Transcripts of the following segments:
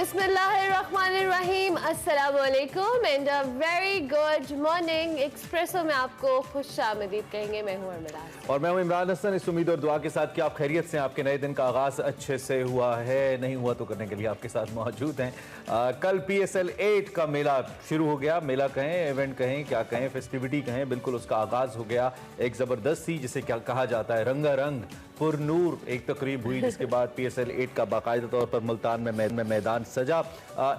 बिस्मिल्लाहिर्रहमानिर्रहीम, अस्सलामुअलैकुम and a very good morning. Espresso में आपको खुश आमदीद कहेंगे। मैं हूँ अरमदास और मैं हूँ इमरान हसन। इस उम्मीद और दुआ के साथ कि आप खैरियत से, आपके नए दिन का आगाज़ अच्छे से हुआ है, नहीं हुआ तो करने के लिए आपके साथ मौजूद हैं। कल PSL 8 का मेला शुरू हो गया। मेला कहें, इवेंट कहें, क्या कहें, फेस्टिविटी कहें, बिल्कुल उसका आगाज़ हो गया। एक ज़बरदस्त सी, जिसे क्या कहा जाता है, रंगारंग पुरनूर एक तकरीब हुई, जिसके बाद PSL 8 का बाकायदा तौर पर मुल्तान में मैदान सजा।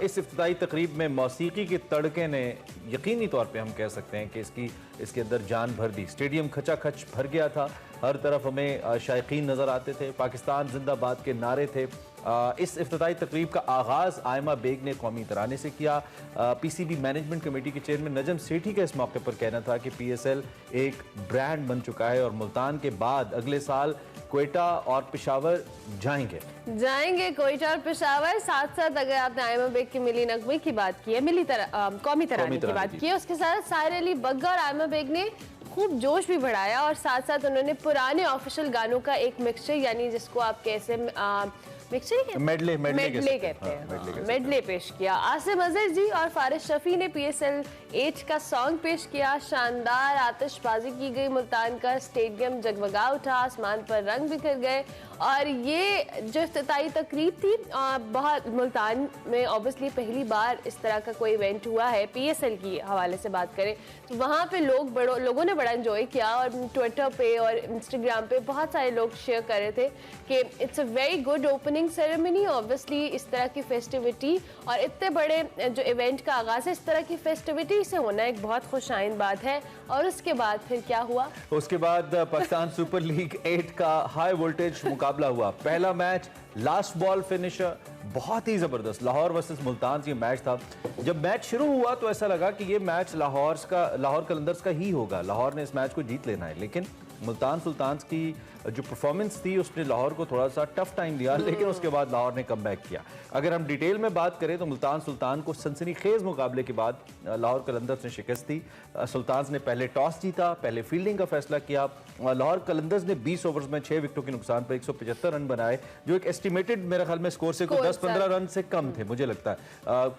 इस इफ्तिताई तकरीब में मौसीकी के तड़के ने यकीनी तौर पे हम कह सकते हैं कि इसके अंदर जान भर दी। स्टेडियम खचाखच भर गया था, हर तरफ हमें शायकीन नज़र आते थे, पाकिस्तान जिंदाबाद के नारे थे। इस इफ्तिताई तकरीब का आगाज़ आयमा बेग ने कौमी तराने से किया। PCB मैनेजमेंट कमेटी के चेयरमैन नजम सेठी का इस मौके पर कहना था कि PSL एक ब्रांड बन चुका है और मुल्तान के बाद अगले साल क्वेटा और पेशावर जाएंगे क्वेटा और पेशावर। साथ साथ अगर आपने आयमा बेग की मिली नगमे की बात की है, कौमी तराने की बात की है, उसके साथ साहिर अली बग्गा और आयमा बेग ने खूब जोश भी बढ़ाया और साथ साथ उन्होंने पुराने ऑफिशियल गानों का एक मिक्सचर, यानी जिसको आप कैसे मेडले कहते हैं, मेडले पेश किया। आसिम अजहर जी और फारिस शफी ने PSL 8 का सॉन्ग पेश किया। शानदार आतिशबाजी की गई, मुल्तान का स्टेडियम जगमगा उठा, आसमान पर रंग बिखर गए। और ये जो इफ्तिताई तकरीब थी, बहुत मुल्तान में ऑब्वियसली पहली बार इस तरह का कोई इवेंट हुआ है। PSL की हवाले से बात करें तो वहाँ पे लोगों ने बड़ा एंजॉय किया और ट्विटर पे और इंस्टाग्राम पे बहुत सारे लोग शेयर कर रहे थे कि it's a very good opening ceremony. Obviously इस तरह की फेस्टिविटी और इतने बड़े जो इवेंट का आगाज़ है, इस तरह की फेस्टिविटी से होना एक बहुत खुशाइंद बात है। और उसके बाद फिर क्या हुआ? उसके बाद पाकिस्तान सुपर लीग 8 का हाई वोल्टेज मुकाबला हुआ। पहला मैच लास्ट बॉल फिनिशर, बहुत ही ज़बरदस्त लाहौर वर्सेस मुल्तान ये मैच था। जब मैच शुरू हुआ तो ऐसा लगा कि ये मैच लाहौर कलंदर्स का ही होगा, लाहौर ने इस मैच को जीत लेना है। लेकिन मुल्तान सुल्तान्स की जो परफॉर्मेंस थी उसने लाहौर को थोड़ा सा टफ टाइम दिया, लेकिन उसके बाद लाहौर ने कमबैक किया। अगर हम डिटेल में बात करें तो मुल्तान सुल्तान को सनसनीखेज मुकाबले के बाद लाहौर कलंदर्स ने शिकस्त दी। सुल्तान्स ने पहले टॉस जीता, पहले फील्डिंग का फैसला किया। लाहौर कलंदर्स ने 20 ओवर्स में 6 विकेटों के नुकसान पर 175 रन बनाए, जो एक एस्टिमेटेड मेरे ख्याल में स्कोर से 10-15 रन से कम थे, मुझे लगता है।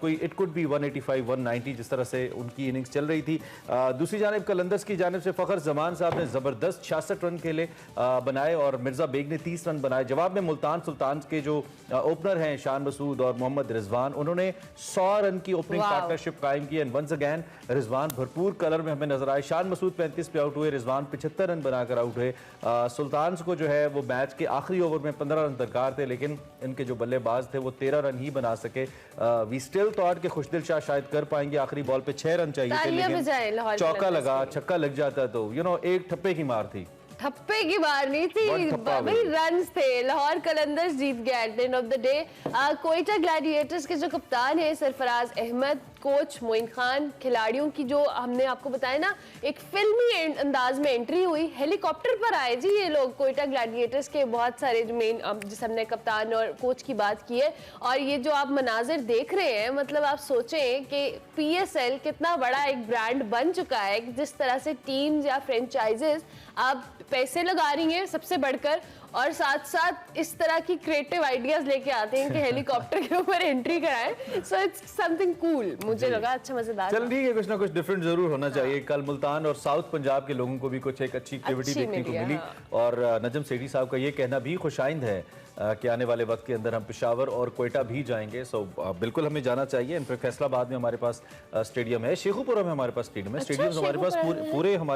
कोई इट कुड बी 185, 190 जिस तरह से उनकी इनिंग्स चल रही थी। दूसरी जानिब कलंदर्स की जानिब से फखर जमान साहब ने जबरदस्त 66 रन खेले बनाए और मिर्जा बेग ने 30 रन बनाए। जवाब में मुल्तान सुल्तान के जो ओपनर हैं शान मसूद और मोहम्मद रिजवान, उन्होंने 100 रन की ओपनिंग पार्टनरशिप कायम की। एंड वंस अगेन रिजवान भरपूर कलर में हमें नजर आए। शान मसूद 35 पे आउट हुए, रिजवान 75 रन बनाकर आउट हुए। सुल्तान को जो है वो मैच के आखिरी ओवर में 15 रन दरकार थे, लेकिन इनके जो बल्लेबाज थे वो 13 रन ही बना सके। वी स्टिल थॉट कि खुशदिल शाह शायद कर पाएंगे, आखिरी बॉल पे 6 रन चाहिए थे, लेकिन चौका लगा, छक्का लग जाता तो एक ठप्पे की मार थी। ठप्पे की बार नहीं थी भाई, रन्स थे। लाहौर कलंदर्स जीत गया at the end of the day. Quetta Gladiators के जो कप्तान है सरफराज अहमद, कोच मोइन खान, खिलाड़ियों की जो हमने आपको बताया ना, एक फिल्मी अंदाज में एंट्री हुई। हेलीकॉप्टर पर आए जी ये लोग, क्वेटा ग्लैडिएटर्स के बहुत सारे जो मेन, जिस हमने कप्तान और कोच की बात की है। और ये जो आप मनाजिर देख रहे हैं, मतलब आप सोचें कि PSL कितना बड़ा एक ब्रांड बन चुका है, जिस तरह से टीम्स या फ्रेंचाइजेस आप पैसे लगा रही हैं सबसे बढ़कर, और साथ साथ इस तरह की क्रिएटिव आइडियाज लेके आते हैं कि हेलीकॉप्टर के ऊपर एंट्री कराएं। सो इट्स समथिंग कूल, मुझे लगा अच्छा मजेदार। चल ठीक है, कुछ ना कुछ डिफरेंट जरूर होना चाहिए। कल मुल्तान और साउथ पंजाब के लोगों को भी कुछ एक अच्छी एक्टिविटी देखने को मिली। और नजम सेठी साहब का ये कहना भी खुशाइंद है कि आने वाले वक्त के अंदर हम पेशावर और क्वेटा भी जाएंगे। सो बिल्कुल हमें जाना चाहिए। इनफैक्ट फैसलाबाद में हमारे पास स्टेडियम है, शेखुपुरा में हमारे पास स्टेडियम है। स्टेडियम्स हमारे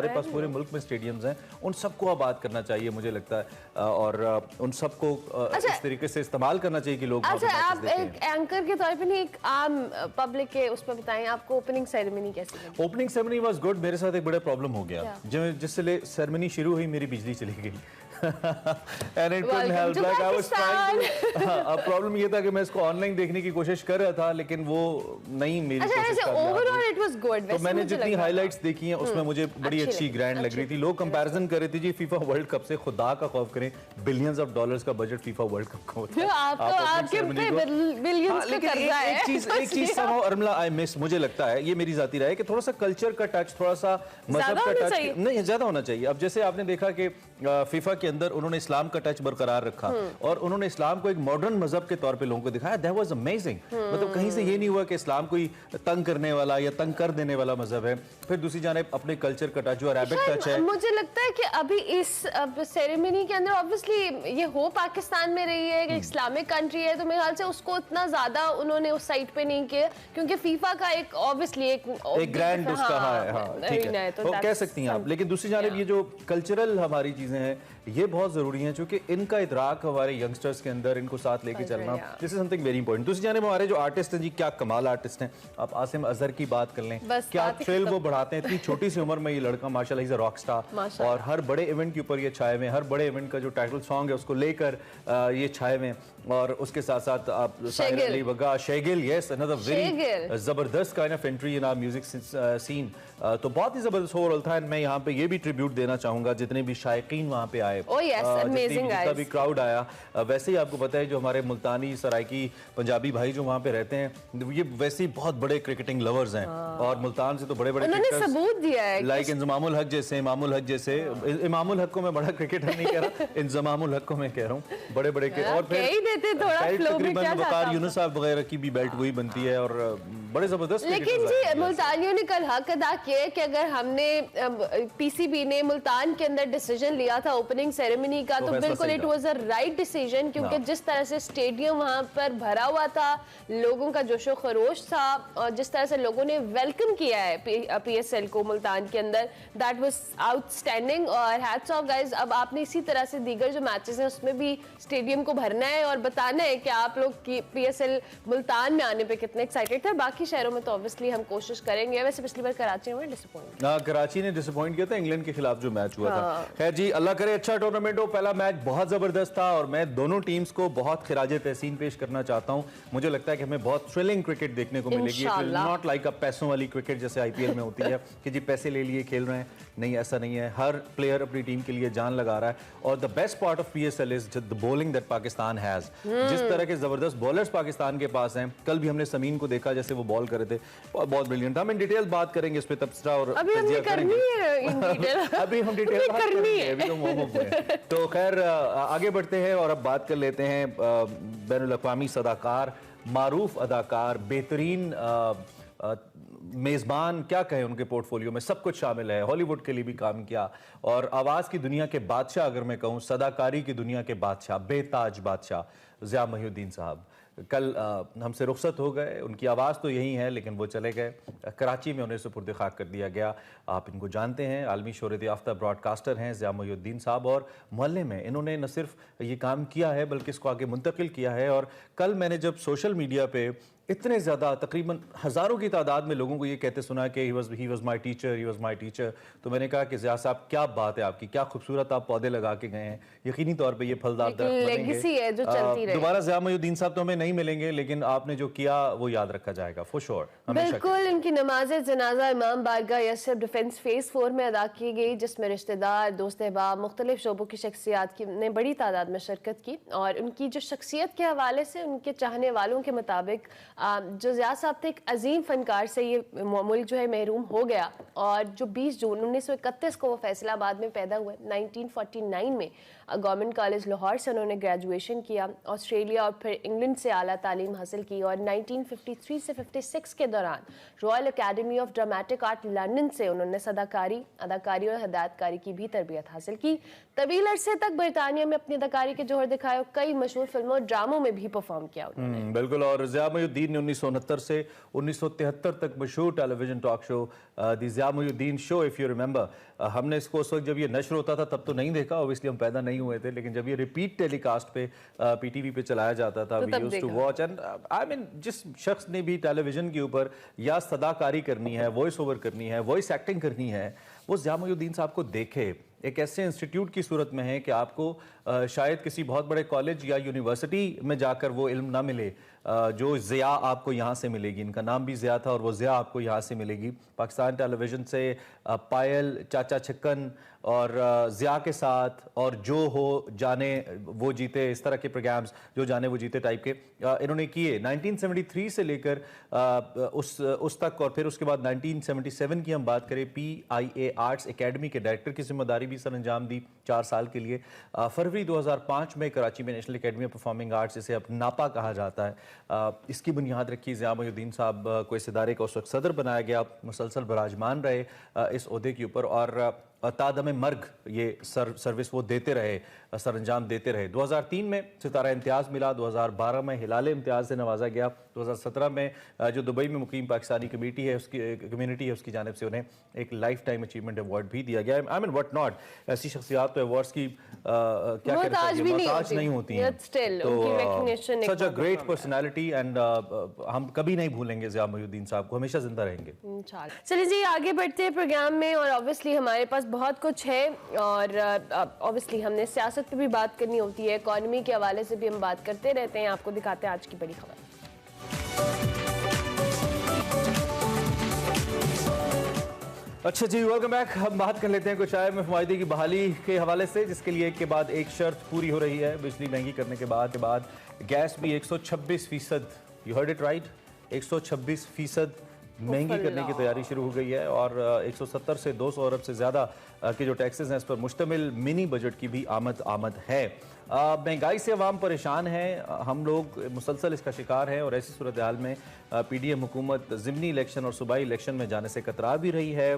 पास पूरे मुल्क में स्टेडियम्स हैं, उन सबको आबाद करना चाहिए मुझे लगता है, और उन सबको इस तरीके से इस्तेमाल करना चाहिए कि लोग। अच्छा, आप एक एंकर के तौर पे नहीं, एक आम पब्लिक के उस पर बताएं, आपको ओपनिंग सेरेमनी कैसी लगी? Opening ceremony was good. मेरे साथ एक बड़ा प्रॉब्लम हो गया, जिससे सेरेमनी शुरू हुई मेरी बिजली चली गई। And it couldn't help, like I was trying to, अब प्रॉब्लम ये था कि मैं इसको ऑनलाइन देखने की कोशिश कर रहा था, लेकिन वो नहीं मेरी कोशिश कर रहा था। तो मैंने जितनी हाइलाइट्स देखी हैं उसमें मुझे बड़ी अच्छी ग्रैंड लग रही थी। लोग कंपैरिजन कर रहे थे जी फीफा वर्ल्ड कप से, खुदा का खौफ करें, बिलियंस ऑफ डॉलर्स का बजट फीफा वर्ल्ड कप का होता है। एक चीज समहाउ अरमला आई मिस, मुझे लगता है ये मेरी जाती राय है कि थोड़ा सा कल्चर का टच, थोड़ा सा मजहब का टच नहीं ज्यादा होना चाहिए। अब जैसे आपने देखा कि फीफा के अंदर उन्होंने इस्लाम का टच बरकरार रखा और उन्होंने इस्लाम को एक मॉडर्न मजहब के तौर पे लोगों को दिखाया। That was amazing. मतलब कहीं से ये नहीं हुआ कि इस्लाम कोई तंग करने वाला या तंग कर देने वाला मजहब है। फिर दूसरी जानिब अपने कल्चर का टच जो अरबिक टच है। मुझे लगता है कि अभी इस सेरेमनी के अंदर ऑब्वियसली ये हो पाकिस्तान में रही है, इस्लामिक कंट्री है, तो मेरे ख्याल से उसको इतना ज्यादा उन्होंने उस साइट पे नहीं किया, क्योंकि फीफा का एक ऑब्वियसली एक ग्रैंड उसका है, हाँ ठीक है, तो कह सकती हैं आप। लेकिन दूसरी जानिब ये जो कल्चरल हमारी चीजें हैं ये बहुत जरूरी हैं, क्योंकि इनका इदराक हमारे यंगस्टर्स के अंदर, इनको साथ लेके चलना, this is something very important. दूसरी जानिब हमारे जो आर्टिस्ट हैं जी, क्या कमाल आर्टिस्ट हैं। आप आसिम अजहर की बात कर लें, क्या थ्रिल वो बढ़ाते हैं। इतनी छोटी सी उम्र में ये लड़का माशाल्लाह इज अ रॉक स्टार, और हर बड़े इवेंट के ऊपर ये छाए हुए हैं। हर बड़े इवेंट का जो टाइटल सॉन्ग है उसको लेकर ये छाए हुए हैं। और उसके साथ साथ आप साहिर अली वगा, शेगिल, यस, अनदर वेरी जबरदस्त kind of entry in our music scene. तो बहुत ही जबरदस्त ओवरऑल था। मैं यहाँ पे ये भी ट्रिब्यूट देना चाहूंगा जितने भी शायकीन वहाँ पे आए, जितना भी क्राउड आया। वैसे ही आपको पता है जो हमारे मुल्तानी सराइकी पंजाबी भाई जो वहाँ पे रहते हैं, ये वैसे ही बहुत बड़े क्रिकेटिंग लवर्स हैं, और मुल्तान से तो बड़े बड़े सबूत दिया है, लाइक इंजमामुल हक जैसे, इमामुल हक जैसे। इमामुल हक को मैं बड़ा क्रिकेटर नहीं कह रहा, इंजमामुल हक को मैं कह रहा हूँ, बड़े बड़े के। और फिर तकरीबन वकार यूनुस साहब वगैरह की भी बेल्ट वही बनती है, और बड़े जबरदस्त। लेकिन जी मुल्तानियों ने कल हक अदा किया कि अगर हमने पीसीबी ने मुल्तान के अंदर डिसीजन लिया था ओपनिंग सेरेमनी का, तो बिल्कुल it was a right decision, क्योंकि जिस तरह से स्टेडियम वहां पर भरा हुआ था, लोगों का जोशो खरोश था, और जिस तरह से लोगों ने वेलकम किया है पीएसएल को मुल्तान के अंदर, दैट वाज आउटस्टैंडिंग। और हैट्स ऑफ गाइस, अब आपने इसी तरह से दीगर जो मैचेस हैं उसमें भी स्टेडियम को भरना है और बताना है कि आप लोग की पीएसएल मुल्तान में आने पे कितने एक्साइटेड थे। बाकी शहरों में तो ऑब्वियसली हम कोशिश करेंगे। वैसे पिछली बार कराची में डिसअपॉइंट, कराची ने डिसअपॉइंट किया था इंग्लैंड के खिलाफ जो मैच हुआ था। खैर जी, अल्लाह करे अच्छा टूर्नामेंट हो। पहला मैच बहुत जबरदस्त था, और मैं दोनों टीम्स को बहुत खिराजे तहसीन पेश करना चाहता हूं। मुझे लगता है कि हमें बहुत थ्रिलिंग क्रिकेट देखने को मिलेगी। नॉट लाइक अ पैसों वाली क्रिकेट जैसे आईपीएल में होती है कि जी पैसे ले लिए खेल रहे हैं। नहीं, ऐसा नहीं है। हर प्लेयर अपनी टीम के लिए जान लगा रहा है, और the best part of PSL is the bowling that Pakistan has. जिस तरह के जबरदस्त बॉलर्स पाकिस्तान के पास हैं, कल भी हमने समीन को देखा जैसे वो बॉल कर रहे थे, बहुत ब्रिलियंट था। हम इन डिटेल बात करेंगे इस पे, तबसरा और अभी हम करनी है इन डिटेल अभी हम डिटेल बात करनी है, अभी तो मोहम्मद में। तो खैर आगे बढ़ते हैं और अब बात कर लेते हैं बैनुल अक़वामी सदाकार, मारूफ अदाकार, बेहतरीन मेज़बान, क्या कहें, उनके पोर्टफोलियो में सब कुछ शामिल है। हॉलीवुड के लिए भी काम किया, और आवाज़ की दुनिया के बादशाह, अगर मैं कहूँ सदाकारी की दुनिया के बादशाह, बेताज बादशाह ज़िया मोहिउद्दीन साहब कल हमसे रुखसत हो गए। उनकी आवाज़ तो यही है, लेकिन वो चले गए। कराची में उन्हें सुपुर्द खाक कर दिया गया। आप इनको जानते हैं, आलमी शोहरत याफ्ता ब्रॉडकास्टर हैं ज़िया मोहिउद्दीन साहब, और मोहल्ले में इन्होंने न सिर्फ ये काम किया है बल्कि इसको आगे मुंतकिल किया है। और कल मैंने जब सोशल मीडिया पे इतने ज़्यादा, तकरीबन हज़ारों की तादाद में लोगों को ये कहते सुना कि ही वाज माई टीचर, तो मैंने कहा कि ज़िया साहब क्या बात है आपकी, क्या खूबसूरत आप पौधे लगा के गए हैं। यकीनी तौर पे ये फलदार दरख्त बनेंगे। दोबारा ज़िया मोहिउद्दीन साहब तो हमें नहीं मिलेंगे, लेकिन आपने जो किया वो याद रखा जाएगा फॉर श्योर। बिल्कुल। इनकी नमाज जनाजा इमाम बारगाह यसरब डिफेंस फेज 4 में अदा की गई, जिसमें रिश्तेदार, दोस्त अहबाब, मुख्तलिफ शोबों की शख्सियात ने बड़ी तादाद में शिरकत की। और उनकी जो शख्सियत के हवाले से, उनके चाहने वालों के मुताबिक, जो ज़िया साहब थे एक अजीम फनकार से ये मुल्क जो है महरूम हो गया। और जो 20 जून 1931 को वो फैसलाबाद में पैदा हुए। 1949 में गवर्नमेंट कॉलेज लाहौर से उन्होंने ग्रेजुएशन किया, ऑस्ट्रेलिया और फिर इंग्लैंड से आला तालीम हासिल की, और 1953 से 56 के दौरान royal academy of dramatic art London से उन्होंने सदाकारी, अदाकारी और हदायतकारी की भी तरबियत हासिल की। तवील अरसे तक बरतानिया में अपनी अदाकारी के जोहर दिखाए और कई मशहूर फिल्मों और ड्रामों में भी परफॉर्म किया उन्होंने। बिल्कुल। और ज़िया मोहिउद्दीन ने 1969 से 1973 तक मशहूर television talk show the Zia Mohiuddin show, if you remember, हमने इसको उस वक्त जब ये नश्र होता था तब तो नहीं देखा, ऑब्वियसली हम पैदा नहीं हुए थे, लेकिन जब ये रिपीट टेलीकास्ट पे पीटीवी पे चलाया जाता था, we used to watch. And I mean, जिस शख्स ने भी टेलीविजन के ऊपर या सदाकारी करनी है, वॉइस ओवर करनी है, वॉइस एक्टिंग करनी है, वो ज़िया मोहिउद्दीन साहब को देखे। एक ऐसे इंस्टीट्यूट की सूरत में है कि आपको शायद किसी बहुत बड़े कॉलेज या यूनिवर्सिटी में जाकर वो इल्म ना मिले जो ज़िया आपको यहाँ से मिलेगी। इनका नाम भी ज़िया था, और वो ज़िया आपको यहाँ से मिलेगी। पाकिस्तान टेलीविज़न से पायल, चाचा छक्कन और ज़िया के साथ, और जो हो जाने वो जीते, इस तरह के प्रोग्राम्स, जो जाने वो जीते टाइप के इन्होंने किए 1973 से लेकर उस तक। और फिर उसके बाद 1977 की हम बात करें, PIA आर्ट्स एकेडमी के डायरेक्टर की जिम्मेदारी भी भी सर अंजाम दी 4 साल के लिए। फरवरी 2005 में कराची में national academy of performing arts, जिसे अब नापा कहा जाता है, इसकी बुनियाद रखी। ज़िया मोइनुद्दीन साहब को इस इदारे का उस वक्त सदर बनाया गया, मुसलसल बराजमान रहे इस ओहदे के ऊपर और तादम मर्ग ये सर्विस वो देते रहे, सर अंजाम देते रहे। 2003 में सितारा इम्तियाज़ मिला, 2012 में हिलाल इम्तियाज़ से नवाजा गया, 2017 में जो दुबई में मुकीम पाकिस्तानी कम्युनिटी है उसकी जानिब से उन्हें एक लाइफ टाइम अचीवमेंट अवार्ड भी दिया गया। आई मीन व्हाट नॉट, ऐसी शख्सियात तो अवार्ड्स की क्या मोहताज नहीं होती हैं, तो सच अ ग्रेट पर्सनैलिटी एंड हम कभी नहीं भूलेंगे ज़िया मोइनुद्दीन साहब को, हमेशा जिंदा रहेंगे। चलिए जी, आगे बढ़ते हैं प्रोग्राम में और ऑब्वियसली हमारे पास बहुत कुछ है और ऑब्वियसली हमने सियासत पे भी बात करनी होती है, इकॉनमी के हवाले से भी हम बात करते रहते हैं। आपको दिखाते हैं आज की बड़ी खबर। अच्छा जी, वेलकम बैक। हम बात कर लेते हैं कुछ आय में फ़वाइदे की बहाली के हवाले से, जिसके लिए एक के बाद एक शर्त पूरी हो रही है। बिजली महंगी करने के बाद गैस भी 126%, यू हर्ड इट राइट, 126% महंगी करने की तैयारी शुरू हो गई है और 170 से 200 अरब से ज़्यादा के जो टैक्सेस हैं इस पर मुश्तमिल मिनी बजट की भी आमद है। महंगाई से अवाम परेशान हैं, हम लोग मुसलसल इसका शिकार हैं और ऐसी सूरत हाल में PDM हुकूमत ज़िमनी इलेक्शन और सूबाई इलेक्शन में जाने से कतरा भी रही है।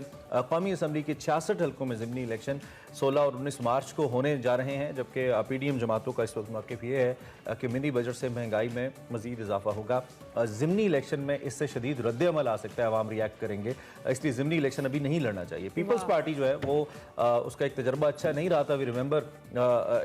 कौमी असम्बली के 66 हल्कों में ज़िमनी इलेक्शन 16 और 19 मार्च को होने जा रहे हैं, जबकि PDM जमातों का इस वक्त मौक़िफ़ ये है कि मिनी बजट से महंगाई में मज़ीद इजाफा होगा। ज़िमनी इलेक्शन में इससे शदीद रद्द-ए-अमल आ सकता है, अवाम रिएक्ट करेंगे, इसलिए ज़िमनी इलेक्शन अभी नहीं लड़ना चाहिए। पीपल्स पार्टी जो है वो उसका एक तजर्बा अच्छा नहीं रहा था, वी रिमेंबर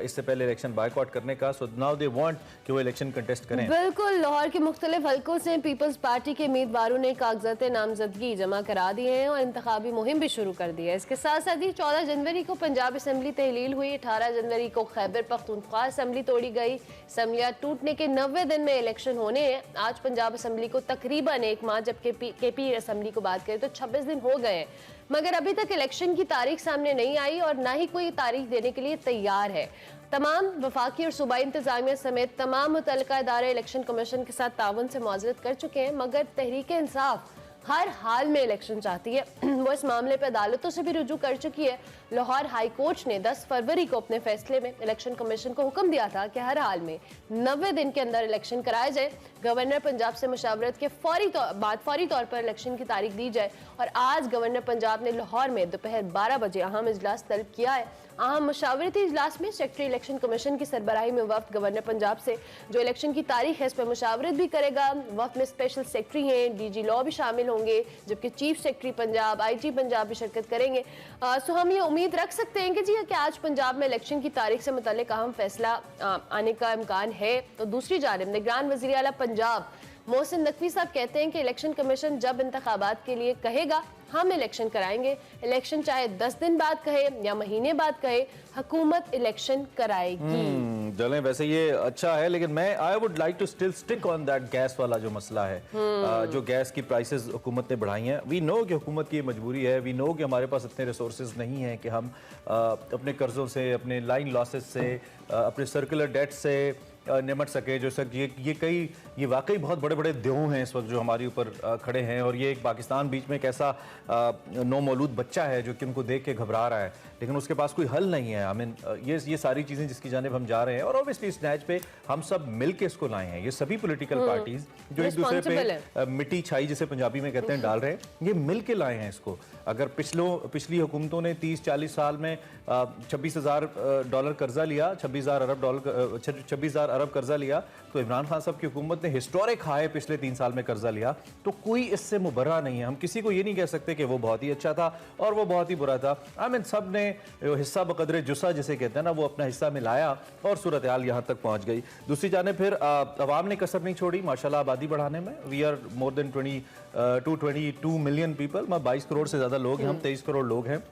इससे पहले इलेक्शन बायकॉट करने का, सो नाउ दे वांट कि वो इलेक्शन कंटेस्ट करें। बिल्कुल, लाहौर के मुख्तलिफ हल्कों से पीपल्स पार्टी के उम्मीदवारों ने कागजात नामजदगी जमा करा दिए हैं और इंतखाबी मुहिम भी शुरू कर दी है। इसके साथ साथ ही 14 जनवरी को पंजाब असम्बली तहलील हुई, 18 जनवरी को खैबर पख्तूनख्वा असम्बली तोड़ी गई। असम्बलियाँ टूटने के 90 दिन में इलेक्शन होने हैं। आज पंजाब असम्बली को तकरीबन 1 माह, जबकि KP असम्बली को बात करें तो 26 दिन हो गए हैं, मगर अभी तक इलेक्शन की तारीख सामने नहीं आई और ना ही कोई तारीख देने के लिए तैयार है। तमाम वफाकी और सूबाई इंतजामिया समेत तमाम मुतल्लिका इदारे इलेक्शन कमीशन के साथ ताउन से मुआज़रत कर चुके हैं, मगर तहरीक इंसाफ हर हाल में इलेक्शन चाहती है। वो इस मामले पर अदालतों से भी रुजू कर चुकी है। लाहौर हाई कोर्ट ने 10 फरवरी को अपने फैसले में इलेक्शन कमीशन को हुक्म दिया था कि हर हाल में 90 दिन के अंदर इलेक्शन कराए जाए। गवर्नर पंजाब से मुशावरत के फौरी तौर पर इलेक्शन की तारीख दी जाए और आज गवर्नर पंजाब ने लाहौर में दोपहर 12 बजे अहम इजलास तलब किया है। अहम मशावरती इजलास में सेक्रेटरी इलेक्शन कमीशन की सरबराही में वफ्द गवर्नर पंजाब से जो इलेक्शन की तारीख है इस पर मुशावरत भी करेगा। वफ्द में स्पेशल सेक्रेटरी हैं, DG लॉ भी शामिल होंगे, जबकि chief secretary Punjab, IG Punjab भी शिरकत करेंगे। सो हम ये उम्मीद रख सकते हैं कि जी कि आज पंजाब में इलेक्शन की तारीख से मुतालिक अहम फैसला आने का इम्कान है। तो दूसरी जानिब निगरान वज़ीर आला पंजाब मोहसिन नकवी साहब कहते हैं कि इलेक्शन कमीशन जब इंतखाबात के लिए कहेगा हम इलेक्शन कराएंगे। इलेक्शन चाहे 10 दिन बाद कहे या महीने बाद कहे, हुकूमत इलेक्शन कराएगी। चलें, वैसे ये अच्छा है, लेकिन मैं I would like to still stick on that gas वाला जो मसला है, जो गैस की प्राइसेस हुकूमत ने बढ़ाई हैं। वी नो कि हुकूमत की मजबूरी है, वी नो कि हमारे पास इतने रिसोर्सेज नहीं हैं कि हम अपने कर्जों से, अपने लाइन लॉसेस से, अपने सर्कुलर डेट से निमट सके। जो सर ये वाकई बहुत बड़े बड़े देव हैं इस वक्त जो हमारे ऊपर खड़े हैं, और ये एक पाकिस्तान बीच में एक ऐसा नौ मौलूद बच्चा है जो कि उनको देख के घबरा रहा है, लेकिन उसके पास कोई हल नहीं है। आई मीन ये सारी चीज़ें जिसकी जानिब हम जा रहे हैं, और ऑब्वियसली इस मैच पे हम सब मिल के इसको लाए हैं। ये सभी पॉलिटिकल पार्टीज जो एक दूसरे पे मिट्टी छाई जिसे पंजाबी में कहते हैं डाल रहे हैं, ये मिल के लाए हैं इसको। अगर पिछली हुकूमतों ने 30-40 साल में $26,000 कर्जा लिया, 26,000 अरब कर्जा लिया, तो इमरान खान साहब की हुकूमत ने हिस्टोरिक हाई पिछले 3 साल में कर्जा लिया, तो कोई इससे मुबर्रा नहीं है। हम किसी को ये नहीं कह सकते कि वो बहुत ही अच्छा था और वो बहुत ही बुरा था। आई मीन सब ने हिस्सा बकदरे जुस्सा जिसे कहते हैं ना, वो अपना हिस्सा मिलाया और सूरत हाल यहाँ तक पहुँच गई। दूसरी जाने फिर अवाम ने कसर नहीं छोड़ी माशाल्लाह आबादी बढ़ाने में। We are more than 22 million people, 22 crore से ज़्यादा लोग हैं, हम 23 करोड़ लोग हैं।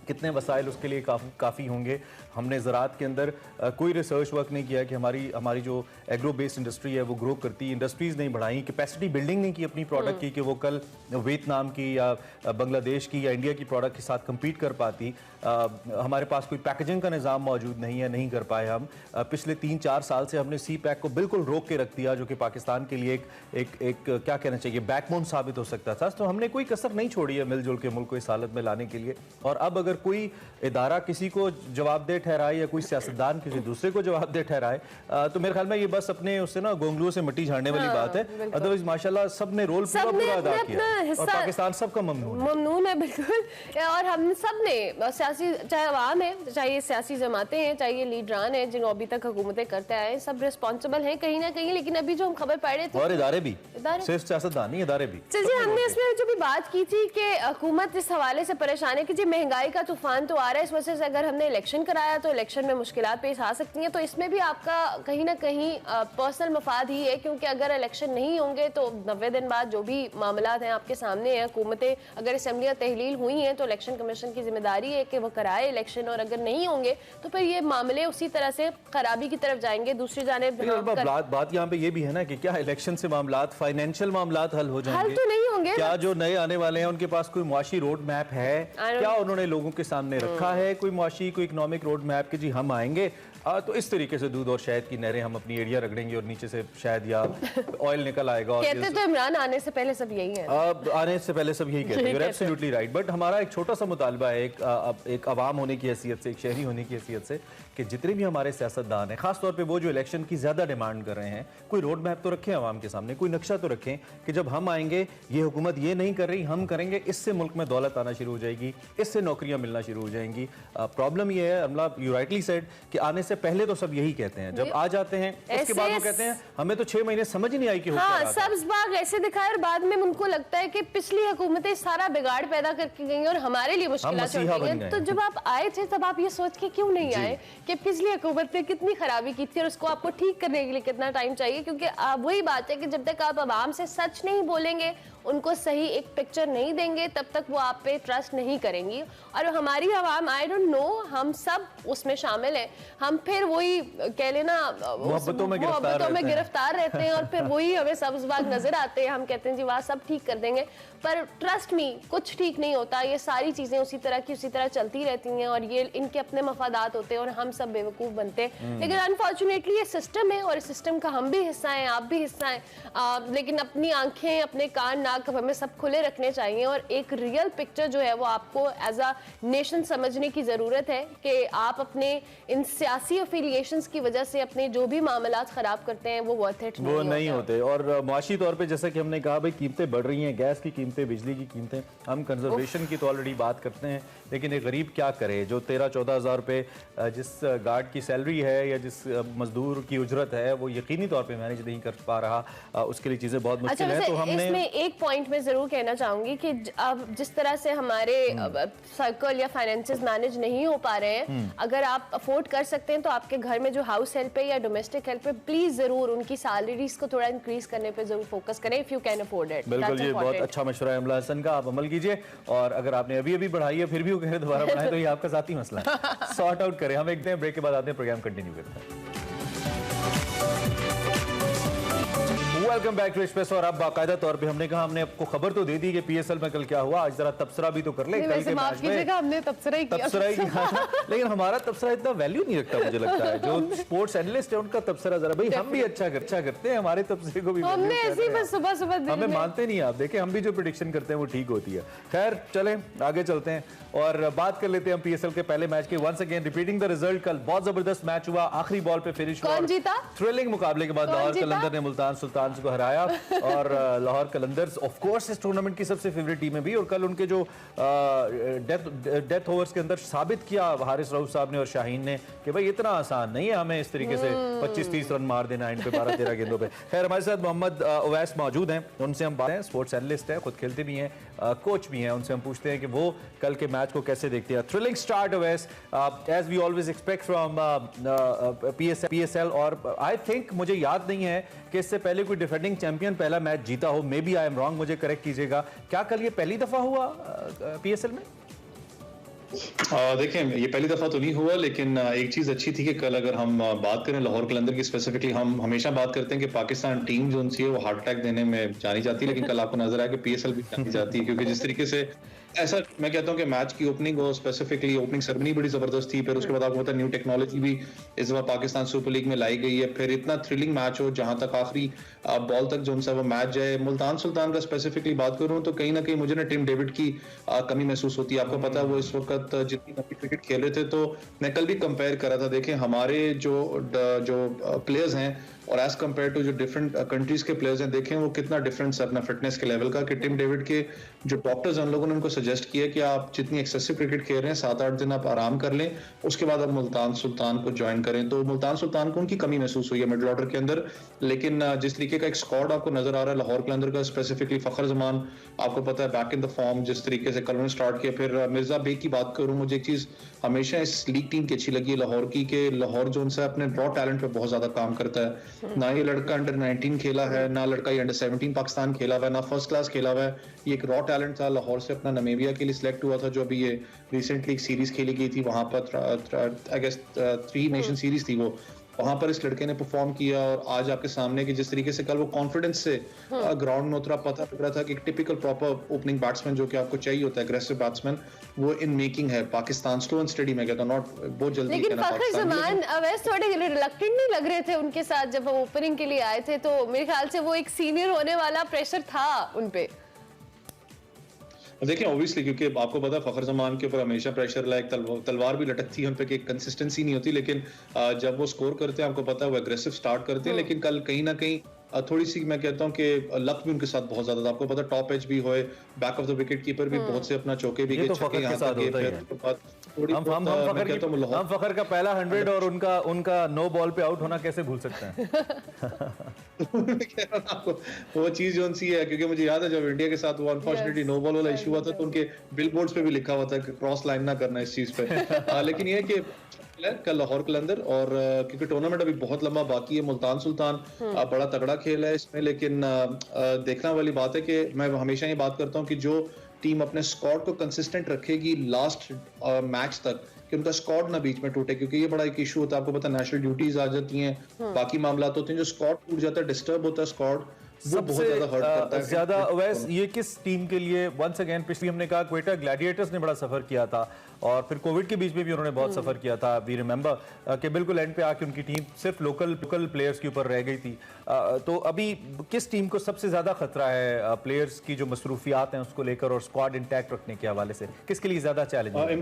कितने वसाइल उसके लिए काफ़ी होंगे। हमने ज़राअत के अंदर कोई रिसर्च वर्क नहीं किया कि हमारी जो एग्रो बेस्ड इंडस्ट्री है वो ग्रो करती, इंडस्ट्रीज़ नहीं बढ़ाई, कैपेसिटी बिल्डिंग नहीं की अपनी प्रोडक्ट की कि वो कल वियतनाम की या बांग्लादेश की या इंडिया की प्रोडक्ट के साथ कम्पीट कर पाती। हमारे पास कोई पैकेजिंग का निज़ाम मौजूद नहीं है, नहीं कर पाए हम। पिछले 3-4 साल से हमने CPEC को बिल्कुल रोक के रख दिया, जो कि पाकिस्तान के लिए एक क्या कहना चाहिए बैकबोन साबित हो सकता था। तो हमने कोई कसर नहीं छोड़ी है मिलजुल के मुल्क को इस हालत में लाने के लिए। और अब अगर कोई इदारा किसी को जवाबदेह ठहराए या कोई सियासतदान किसी दूसरे को जवाबदेह ठहराए तो मेरे ख्याल में ये बस अपने उससे ना गोंगलुओं से मिट्टी झाड़ने वाली बात है। अदरवाइज माशाल्लाह सबने रोल पूरा अदा किया और पाकिस्तान सबका ममनून है बिल्कुल। और हम सब ने सियासी, चाहे अवाम है, चाहे ये सियासी जमातें हैं, चाहे ये लीडरान हैं जिनको अभी तक हुकूमतें करते आए हैं, सब रिस्पॉन्सिबल हैं कहीं ना कहीं। लेकिन अभी जो हम खबर पढ़ रहे थे और इदारे भी, सिर्फ सियासतदान नहीं, इदारे भी। चलिए, हमने इसमें जो भी बात की थी कि हुकूमत इस हवाले से परेशान है कि जी महंगाई का तूफान तो आ रहा है, इस वजह से अगर हमने इलेक्शन कराया तो इलेक्शन में मुश्किलात पेश आ सकती हैं। तो इसमें भी आपका कहीं ना कहीं पर्सनल मफाद ही है, क्योंकि अगर इलेक्शन नहीं होंगे तो 90 दिन बाद जो भी मामलात हैं आपके सामने हैं, हुकूमतें अगर असेंबलियां तहलील हुई हैं तो इलेक्शन कमीशन की जिम्मेदारी है कि वो कराए इलेक्शन, और अगर नहीं होंगे तो फिर ये मामले उसी तरह से खराबी की तरफ जाएंगे। दूसरी जानिब बात यहाँ पे ये भी है ना कि क्या इलेक्शन से मामलात, फाइनेंशियल मामलात हल हो जाएंगे? हल तो नहीं होंगे। क्या जो नए आने वाले हैं उनके पास कोई मुआशी रोड मैप है? क्या उन्होंने लोगों के सामने रखा है कोई मुआशी, कोई इकोनॉमिक रोड मैप कि जी हम आएंगे तो इस तरीके से दूध और शहद की नहरें हम अपनी एरिया रगड़ेंगे और नीचे से शहद या ऑयल निकल आएगा। कहते तो इमरान आने से पहले सब यही है। आने से पहले सब यही कहते हैं, एब्सोल्युटली राइट। बट हमारा एक छोटा सा मुतालबा है एक अवाम होने की हैसियत से, एक शहरी होने की हैसियत से, कि जितने भी हमारे सियासतदान हैं, खासतौर पे वो जो इलेक्शन की ज़्यादा डिमांड कर रहे हैं, कोई रोड मैप तो रखें आवाम के सामने, कोई नक्शा तो रखें कि जब हम आएंगे ये हुकूमत ये नहीं कर रही, हम करेंगे, इससे मुल्क में दौलत आना शुरू हो जाएगी, इससे नौकरियां मिलना शुरू हो जाएंगी। प्रॉब्लम ये है, अमला यू राइटली सेड, कि आने से पहले तो सब यही कहते हैं, जब आ जाते हैं उसके बाद वो कहते हैं हमें तो 6 महीने समझ ही नहीं आई कि हाँ, सब्ज बाग ऐसे दिखाए और बाद में उनको लगता है कि पिछली हुकूमतें सारा बिगाड़ पैदा करके गई और हमारे लिए मुश्किलात हो गई। तो जब आप आए थे तब आप ये सोच के क्यों नहीं आए कि पिछली हुकूमत ने कितनी खराबी की थी और उसको आपको ठीक करने के लिए कितना टाइम चाहिए? क्योंकि वही बात है कि जब तक आप आवाम से सच नहीं बोलेंगे, उनको सही एक पिक्चर नहीं देंगे, तब तक वो आप पे ट्रस्ट नहीं करेंगी। और हमारी आवाम, आई डोंट नो, हम सब उसमें शामिल हैं, हम फिर वही कह लेना मोहब्बतों में गिरफ्तार रहते हैं और फिर वही हमें सब्ज बाग नजर आते हैं, हम कहते हैं जी वाह सब ठीक कर देंगे, पर ट्रस्ट मी कुछ ठीक नहीं होता। ये सारी चीजें उसी तरह चलती रहती हैं और ये इनके अपने मफादात होते हैं और हम सब बेवकूफ बनते हैं। लेकिन अनफॉर्चुनेटली ये सिस्टम है और इस सिस्टम का हम भी हिस्सा हैं, आप भी हिस्सा हैं। लेकिन अपनी आंखें, अपने कान, नाक हमें सब खुले रखने चाहिए और एक रियल पिक्चर जो है वो आपको एज अ नेशन समझने की जरूरत है कि आप अपने इन सियासी एफिलिएशंस की वजह से अपने जो भी मामलात खराब करते हैं वो वर्थ इट नहीं होते। और मुआशी तौर पे जैसा कि हमने कहा भाई कीमतें बढ़ रही हैं, गैस की कीमतें, बिजली की कीमतें, हम कंजर्वेशन की तो ऑलरेडी बात करते हैं, लेकिन एक गरीब क्या करे जो 13-14 हज़ार रुपये जिस गार्ड की सैलरी है या जिस मजदूर की उजरत है वो यकीनी तौर पे मैनेज नहीं कर पा रहा, उसके लिए चीज़ें बहुत मुश्किल है। तो हमने इसमें एक पॉइंट में ज़रूर कहना चाहूँगी कि अब जिस तरह से हमारे सर्कल या फाइनेंसेस मैनेज नहीं हो पा रहे हैं, अगर आप अफोर्ड कर सकते हैं तो आपके घर में जो हाउस हेल्प है या डोमेस्टिक हेल्प है, प्लीज़ ज़रूर उनकी सैलरीज को थोड़ा इंक्रीज करने पे ज़रूर फोकस करें if you can afford it. बिल्कुल, ये बहुत अच्छा मशवरा है अमला हसन का, आप अमल कीजिए। और अगर आपने अभी अभी बढ़ाई है फिर भी वो कह रहे दोबारा बढ़ाएं तो ये आपका साथी मसला है, सॉर्ट आउट करें। हम एक ब्रेक के बाद आते हैं, प्रोग्राम कंटिन्यू करते हैं। Welcome back to Express. और अब बाकायदा तौर पे हमने कहा, हमने आपको खबर तो दे दी कि पीएसएल में कल क्या हुआ, आज जरा तबसरा भी तो कर ले। कल के मैच में हमने तबसरा ही किया लेकिन हमारा तबसरा इतना वैल्यू नहीं रखता, मुझे लगता है जो स्पोर्ट्स एनालिस्ट है उनका तबसरा जरा, भाई हम भी अच्छा करते हैं, हमारे तबसरे को भी हमने ऐसे बस सुबह हमें मानते नहीं। आप देखें, हम भी जो प्रेडिक्शन करते हैं वो ठीक होती है। खैर चलें आगे चलते हैं और बात कर लेते हैं हम पीएसएल के पहले मैच की। Once again repeating the result, कल बहुत जबरदस्त मैच हुआ, आखिरी बॉल पे फिनिश हुआ। कौन जीता? थ्रिलिंग मुकाबले के बाद लाहौर कलंदर ने मुल्तान सुल्तान्स को हराया और लाहौर कलंदर्स ऑफ कोर्स इस टूर्नामेंट की सबसे फेवरेट टीम है भी। और कल उनके जो डेथ ओवर्स के अंदर साबित किया हारिस रऊफ साहब ने और शाहीन ने कि भाई इतना आसान नहीं है हमें इस तरीके से 25-30 रन मार देना एंड पे 12-13 गेंदों पे। खैर हमारे साथ मोहम्मद उवैस मौजूद हैं, उनसे हम बात हैं, स्पोर्ट्स एनालिस्ट है, खुद खेलते भी हैं, कोच भी हैं, उनसे हम पूछते हैं कि वो कल के मैच को कैसे देखते हैं। थ्रिलिंग स्टार्ट उवैस, as we always expect from PSL. और आई थिंक मुझे याद नहीं है कि इससे पहले कोई डिफेंडिंग चैंपियन पहला मैच जीता हो, may be I am wrong, मुझे करेक्ट कीजिएगा। क्या कल ये पहली दफा हुआ पीएसएल में? देखिए ये पहली दफा तो नहीं हुआ, लेकिन एक चीज अच्छी थी कि कल अगर हम बात करें लाहौर कलंदर की स्पेसिफिकली, हम हमेशा बात करते हैं कि पाकिस्तान टीम जो उनसी है वो हार्ट अटैक देने में जानी जाती है, लेकिन कल आपको नजर आया कि पीएसएल भी जानी जाती है, क्योंकि जिस तरीके से ऐसा मैं कहता हूँ कि मैच की ओपनिंग और स्पेसिफिकली ओपनिंग सेरेमनी बड़ी जबरदस्त थी, फिर उसके बाद आपको पता है न्यू टेक्नोलॉजी भी इस बार पाकिस्तान सुपर लीग में लाई गई है, फिर इतना थ्रिलिंग मैच हो जहां तक आखिरी बॉल तक जो वो मैच जाए। मुल्तान सुल्तान का स्पेसिफिकली बात करूं तो कहीं ना कहीं मुझे ना टिम डेविड की कमी महसूस होती है। आपको पता है वो इस वक्त जितनी लंबी क्रिकेट खेल रहे थे, तो मैं कल भी कंपेयर कर रहा था, देखें हमारे जो प्लेयर्स हैं और एज कम्पेयर टू जो डिफरेंट कंट्रीज के प्लेयर्स हैं, देखें वो कितना डिफरेंस है अपना फिटनेस के लेवल का। कि टिम डेविड के जो डॉक्टर्स हैं उन लोगों ने उनको सजेस्ट किया कि आप जितनी एक्सेसिव क्रिकेट खेल रहे हैं 7-8 दिन आप आराम कर लें, उसके बाद आप मुल्तान सुल्तान को ज्वाइन करें। तो मुल्तान सुल्तान को उनकी कमी महसूस हुई है मिडल ऑर्डर के अंदर, लेकिन जिस तरीके का एक स्क्वाड आपको नजर आ रहा है लाहौर कलंदर का, स्पेसिफिकली फखर जमान आपको पता है बैक इन द फॉर्म, जिस तरीके से कल उन्होंने स्टार्ट किया। फिर मिर्जा बे की बात करूं, मुझे एक चीज हमेशा इस लीग टीम की अच्छी लगी है लाहौर की, कि लाहौर जो उनसे अपने रॉ टैलेंट पे बहुत ज्यादा काम करता है। ना ये लड़का अंडर 19 खेला है, ना लड़का ये अंडर 17 पाकिस्तान खेला हुआ है, ना फर्स्ट क्लास खेला हुआ है। ये एक रॉ टैलेंट था, लाहौर से अपना नमीबिया के लिए सिलेक्ट हुआ था, जो अभी ये रिसेंटली एक सीरीज खेली गई थी वहां पर, आई गेस 3 नेशन सीरीज थी वो, वहां पर इस लड़के ने परफॉर्म किया। और आज आपके सामने कि जिस तरीके से कल वो कॉन्फिडेंस से ग्राउंड में उतरा, पता लग रहा था कि एक टिपिकल प्रॉपर ओपनिंग बैट्समैन जो कि आपको चाहिए होता है, एग्रेसिव बैट्समैन, वो इन मेकिंग है पाकिस्तान। स्लो एंड स्टडी मैं कहता हूं, नॉट बहुत जल्दी। लेकिन फखर जमान अवैस थोड़े रिलक्टेंट नहीं लग रहे थे उनके साथ जब वो ओपनिंग के लिए आए थे, तो मेरे ख्याल से वो एक सीनियर होने वाला प्रेशर था उनपे। देखिए ऑब्वियसली, क्योंकि आपको पता है फखर जमान के ऊपर हमेशा प्रेशर लाइक तलवार भी लटकती है उन पे, कि कंसिस्टेंसी नहीं होती, लेकिन जब वो स्कोर करते हैं आपको पता है वो एग्रेसिव स्टार्ट करते हैं। लेकिन कल कहीं ना कहीं थोड़ी सी मैं कहता हूँ कि लक भी उनके साथ बहुत ज्यादा था। आपको पता है टॉप एज भी होए, back of the wicket keeper भी बहुत से अपना चौके भी गए, छक्के यहाँ तक गए। हम फखर का पहला 100 और उनका नो बॉल पे आउट होना कैसे भूल सकते हैं। वो चीज जो सी है, क्योंकि मुझे याद है जब इंडिया के साथ वो अनफॉर्चुनेटली नो बॉल वाला इशू हुआ था, तो उनके बिल बोर्ड्स पे भी लिखा हुआ था कि क्रॉस लाइन ना करना इस चीज पे। लेकिन ये कि कल लाहौर कलंदर, और क्योंकि टूर्नामेंट अभी बहुत लंबा बाकी है, मुल्तान सुल्तान बड़ा तगड़ा खेल है इसमें, लेकिन देखने वाली बात है कि मैं हमेशा ये बात करता हूँ कि जो टीम अपने स्क्वाड को कंसिस्टेंट रखेगी लास्ट मैच तक, कि उनका स्क्वाड ना बीच में टूटे, क्योंकि ये बड़ा एक इशू होता है। आपको पता है नेशनल ड्यूटीज आ जाती हैं, बाकी मामला होते हैं, जो स्क्वाड टूट जाता है, डिस्टर्ब होता है स्क्वाड, वो बहुत ज्यादा हर्ट करता है। ज्यादा वैस ये किस टीम के लिए? वंस अगेन पिछली हमने कहा क्वेटा ग्लैडिएटर्स ने बड़ा सफर किया था, और फिर कोविड के बीच में भी उन्होंने बहुत सफर किया था। वी रिमेंबर कि बिल्कुल एंड पे आके उनकी टीम सिर्फ लोकल प्लेयर्स के ऊपर रह गई थी। तो अभी किस टीम को सबसे ज्यादा खतरा है प्लेयर्स की जो मसरूफियात हैं उसको लेकर और स्क्वाड इंटैक्ट रखने के हवाले से? किसके लिए ज्यादा चैलेंज है?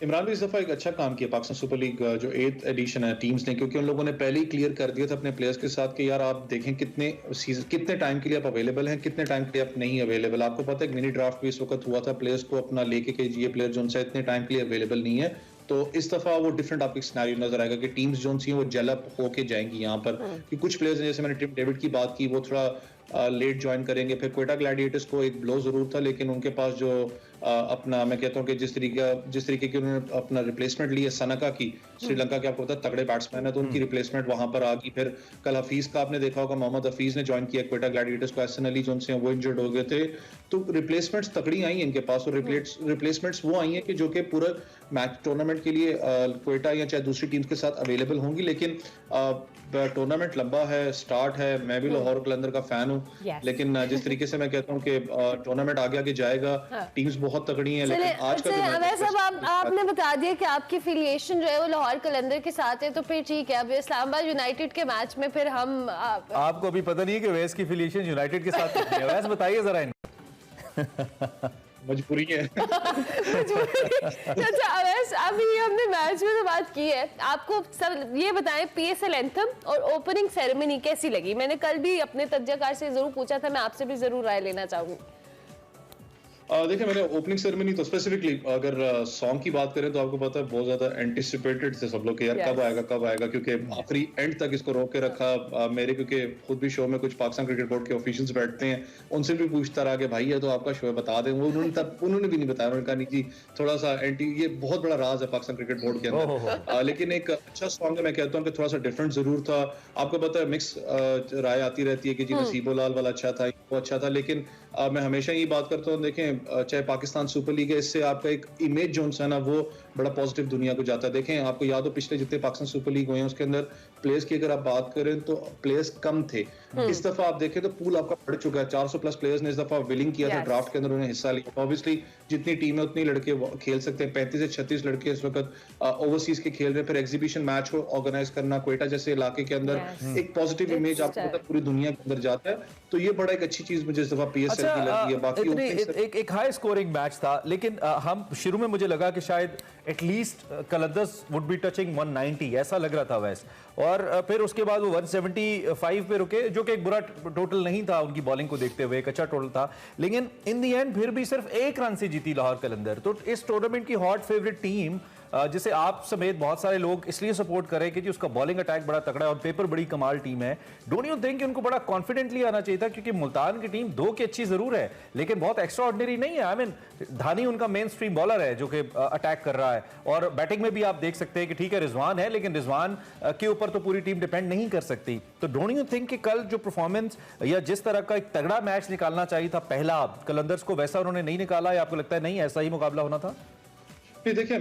इमरान भी इस दफा एक अच्छा काम किया पाकिस्तान सुपर लीग जो 8th एडिशन है टीम्स ने, क्योंकि उन लोगों ने पहले ही क्लियर कर दिया था अपने प्लेयर्स के साथ कि यार आप देखें कितने टाइम के लिए आप अवेलेबल हैं, कितने टाइम के लिए आप नहीं अवेलेबल। आपको पता है एक मिनी ड्राफ्ट भी इस वक्त हुआ था प्लेयर्स को अपना लेके कि ये प्लेयर जो उनसे इतने टाइम के लिए अवेलेबल नहीं है, तो इस दफा वो डिफरेंट आपको सिनेरियो नजर आएगा कि टीम्स जो सी वो जेलअप होके जाएंगी यहाँ पर। कि कुछ प्लेयर्स जैसे मैंने टिम डेविड की बात की, वो थोड़ा लेट ज्वाइन करेंगे। फिर क्वेटा ग्लैडिएटर्स को एक ब्लो जरूर था, लेकिन उनके पास जो अपना मैं कहता हूँ कि जिस तरीके की उन्होंने अपना रिप्लेसमेंट ली है सनका की, श्रीलंका के आपको पता तगड़े बैट्समैन है, तो उनकी रिप्लेसमेंट वहां पर आ गई। फिर कल हफीज का आपने देखा होगा, मोहम्मद हफीज ने ज्वाइन किया क्वेटा ग्लैडिएटर्स को, एहसन अली जो वो इंजर्ड हो गए थे, तो रिप्लेसमेंट्स तगड़ी आई है इनके पास। और रिप्लेसमेंट्स वो आई है कि जो कि पूरा मैच टूर्नामेंट के लिए क्वेटा या चाहे दूसरी टीम के साथ अवेलेबल होंगी। लेकिन टूर्नामेंट लंबा है, स्टार्ट है, मैं भी लाहौर कलंदर का फैन हूँ, लेकिन जिस तरीके से मैं कहता हूँ कि टूर्नामेंट आगे आगे जाएगा, टीम्स बहुत तगड़ी हैं। लेकिन आज का आपने बता दिया कि आपकी एफिलिएशन जो है वो लाहौर कलंदर के साथ है, तो फिर ठीक है। अब इस्लामाबाद यूनाइटेड के मैच में फिर हम आपको अभी पता नहीं है कि वैस की एफिलिएशन यूनाइटेड के साथ कितनी है? वैस बताइए जरा। मजबूरी है। अच्छा अवैस, अभी हमने मैच में तो बात की है, आपको सब ये बताएं पीएसएल एंथम और ओपनिंग सेरेमनी कैसी लगी? मैंने कल भी अपने तज्जाकार से जरूर पूछा था, मैं आपसे भी जरूर राय लेना चाहूंगी। देखिए मैंने ओपनिंग सेरेमनी तो स्पेसिफिकली अगर सॉन्ग की बात करें तो आपको पता है बहुत ज्यादा एंटिसिपेटेड थे सब लोग कि यार कब आएगा, क्योंकि आखिरी एंड तक इसको रोक के रखा। मेरे क्योंकि खुद भी शो में कुछ पाकिस्तान क्रिकेट बोर्ड के ऑफिशियल्स बैठते हैं, उनसे भी पूछता रहा कि भाई ये तो आपका शो है, बता दें। वो उन्होंने भी नहीं बताया, उन्होंने कहा नहीं जी थोड़ा सा एंटी, ये बहुत बड़ा राज है पाकिस्तान क्रिकेट बोर्ड के अंदर। लेकिन एक अच्छा सॉन्ग है, मैं कहता हूँ कि थोड़ा सा डिफरेंट जरूर था। आपको पता है मिक्स राय आती रहती है कि जी नसीबुल्लाह वाला अच्छा था, वो अच्छा था, लेकिन मैं हमेशा ये बात करता हूँ, देखें चाहे पाकिस्तान सुपर लीग है, इससे आपका एक इमेज जो है ना वो बड़ा पॉजिटिव दुनिया को जाता है। देखें आपको याद हो पिछले जितने पाकिस्तान सुपर लीग हुए हैं उसके अंदर प्लेयर्स की अगर आप बात करें तो प्लेयर्स कम थे। इस दफा आप देखें तो पूल आपका बढ़ चुका है, 400 प्लस प्लेयर्स ने इस दफा विलिंग किया था ड्राफ्ट के अंदर, उन्होंने हिस्सा लिया। ऑब्वियसली जितनी टीम है उतनी लड़के खेल सकते हैं, 35 से 36 लड़के इस वक्त ओवरसीज के खेल रहे हैं। फिर एग्जीबिशन मैच को ऑर्गेनाइज करना क्वेटा जैसे इलाके के अंदर एक पॉजिटिव इमेज आपको पता पूरी दुनिया के अंदर जाता है, तो ये बड़ा एक अच्छी चीज मुझे इस दफा पीएसएल की लगी है। बाकी एक हाई स्कोरिंग मैच था, लेकिन हम शुरू में मुझे लगा कि शायद at least Qalandars would be touching 190, ऐसा लग रहा था वैसे, और फिर उसके बाद वो 175 पे रुके, जो कि एक बुरा टोटल नहीं था उनकी बॉलिंग को देखते हुए, एक अच्छा टोटल था। लेकिन इन दी एंड फिर भी सिर्फ 1 रन से जीती लाहौर कलंदर। तो इस टूर्नामेंट की हॉट फेवरेट टीम, जिसे आप समेत बहुत सारे लोग इसलिए सपोर्ट करें कि जी उसका बॉलिंग अटैक बड़ा तगड़ा है और पेपर बड़ी कमाल टीम है, डोंट यू थिंक कि उनको बड़ा कॉन्फिडेंटली आना चाहिए था? क्योंकि मुल्तान की टीम 2 की अच्छी जरूर है, लेकिन बहुत एक्स्ट्रा ऑर्डिनरी नहीं है। आई मीन धानी उनका मेन स्ट्रीम बॉलर है जो कि अटैक कर रहा है, और बैटिंग में भी आप देख सकते हैं कि ठीक है रिजवान है, लेकिन रिजवान के ऊपर तो पूरी टीम डिपेंड नहीं कर सकती। तो डोंट यू थिंक कि कल जो परफॉर्मेंस या जिस तरह का एक तगड़ा मैच निकालना चाहिए था पहला कलंदर्स को, वैसा उन्होंने नहीं निकाला, या आपको लगता है नहीं ऐसा ही मुकाबला होना था? देखिए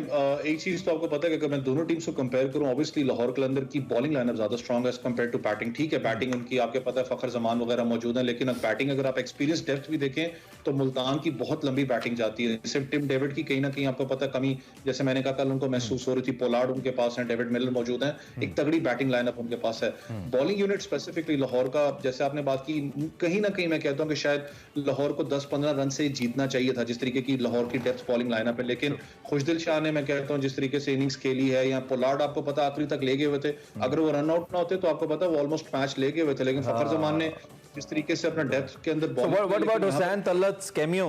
एक चीज तो आपको पता है कि अगर मैं दोनों टीम्स को कंपेयर करूं, ऑब्वियसली लाहौर कलंदर की बॉलिंग लाइनअप ज्यादा स्ट्रांग है एज कंपेयर टू बैटिंग। ठीक है बैटिंग उनकी आपके पता है फखर जमान वगैरह मौजूद है, लेकिन बैटिंग अगर आप एक्सपीरियंस डेप्थ भी देखें तो मुल्तान की बहुत लंबी बैटिंग जाती है। सिर्फ टिम डेविड की कहीं ना कहीं आपको पता कमी, जैसे मैंने कहा कल उनको महसूस हो रही थी। पोलार्ड उनके पास है, डेविड मिलर मौजूद है, एक तगड़ी बैटिंग लाइनअप उनके पास है। बॉलिंग यूनिट स्पेसिफिकली लाहौर का, जैसे आपने बात की, कहीं ना कहीं मैं कहता हूँ कि शायद लाहौर को 10-15 रन से जीतना चाहिए था, जिस तरीके की लाहौर की डेप्थ बॉलिंग लाइनअप है। लेकिन खुशदिल शाह ने, मैं कहता हूं जिस तरीके से इनिंग्स खेली है, या पोलार्ड आपको पता आखिरी तक ले गए हुए थे, अगर वो रन आउट ना होते तो आपको पता वो ऑलमोस्ट मैच ले गए हुए थे। लेकिन फखर जमान ने जिस तरीके से अपना डेप्थ के अंदर what about Hussain Talat cameo?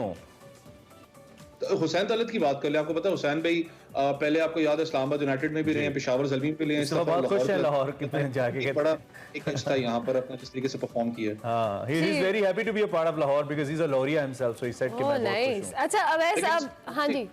Hussain Talat की बात कर ले, आपको पता है हुसैन भाई पहले आपको याद है इस्लामाबाद यूनाइटेड में भी रहे हैं, पेशावर ज़ल्मी में भी रहे हैं, बहुत खुश है लाहौर के जाके, बड़ा एक अच्छा यहां पर अपना जिस तरीके से परफॉर्म किया। हां, he is very happy to be a part of Lahore because he is a Lahoria himself, so he said कि मैं बहुत खुश हूं। अच्छा अवैस आप, हां जी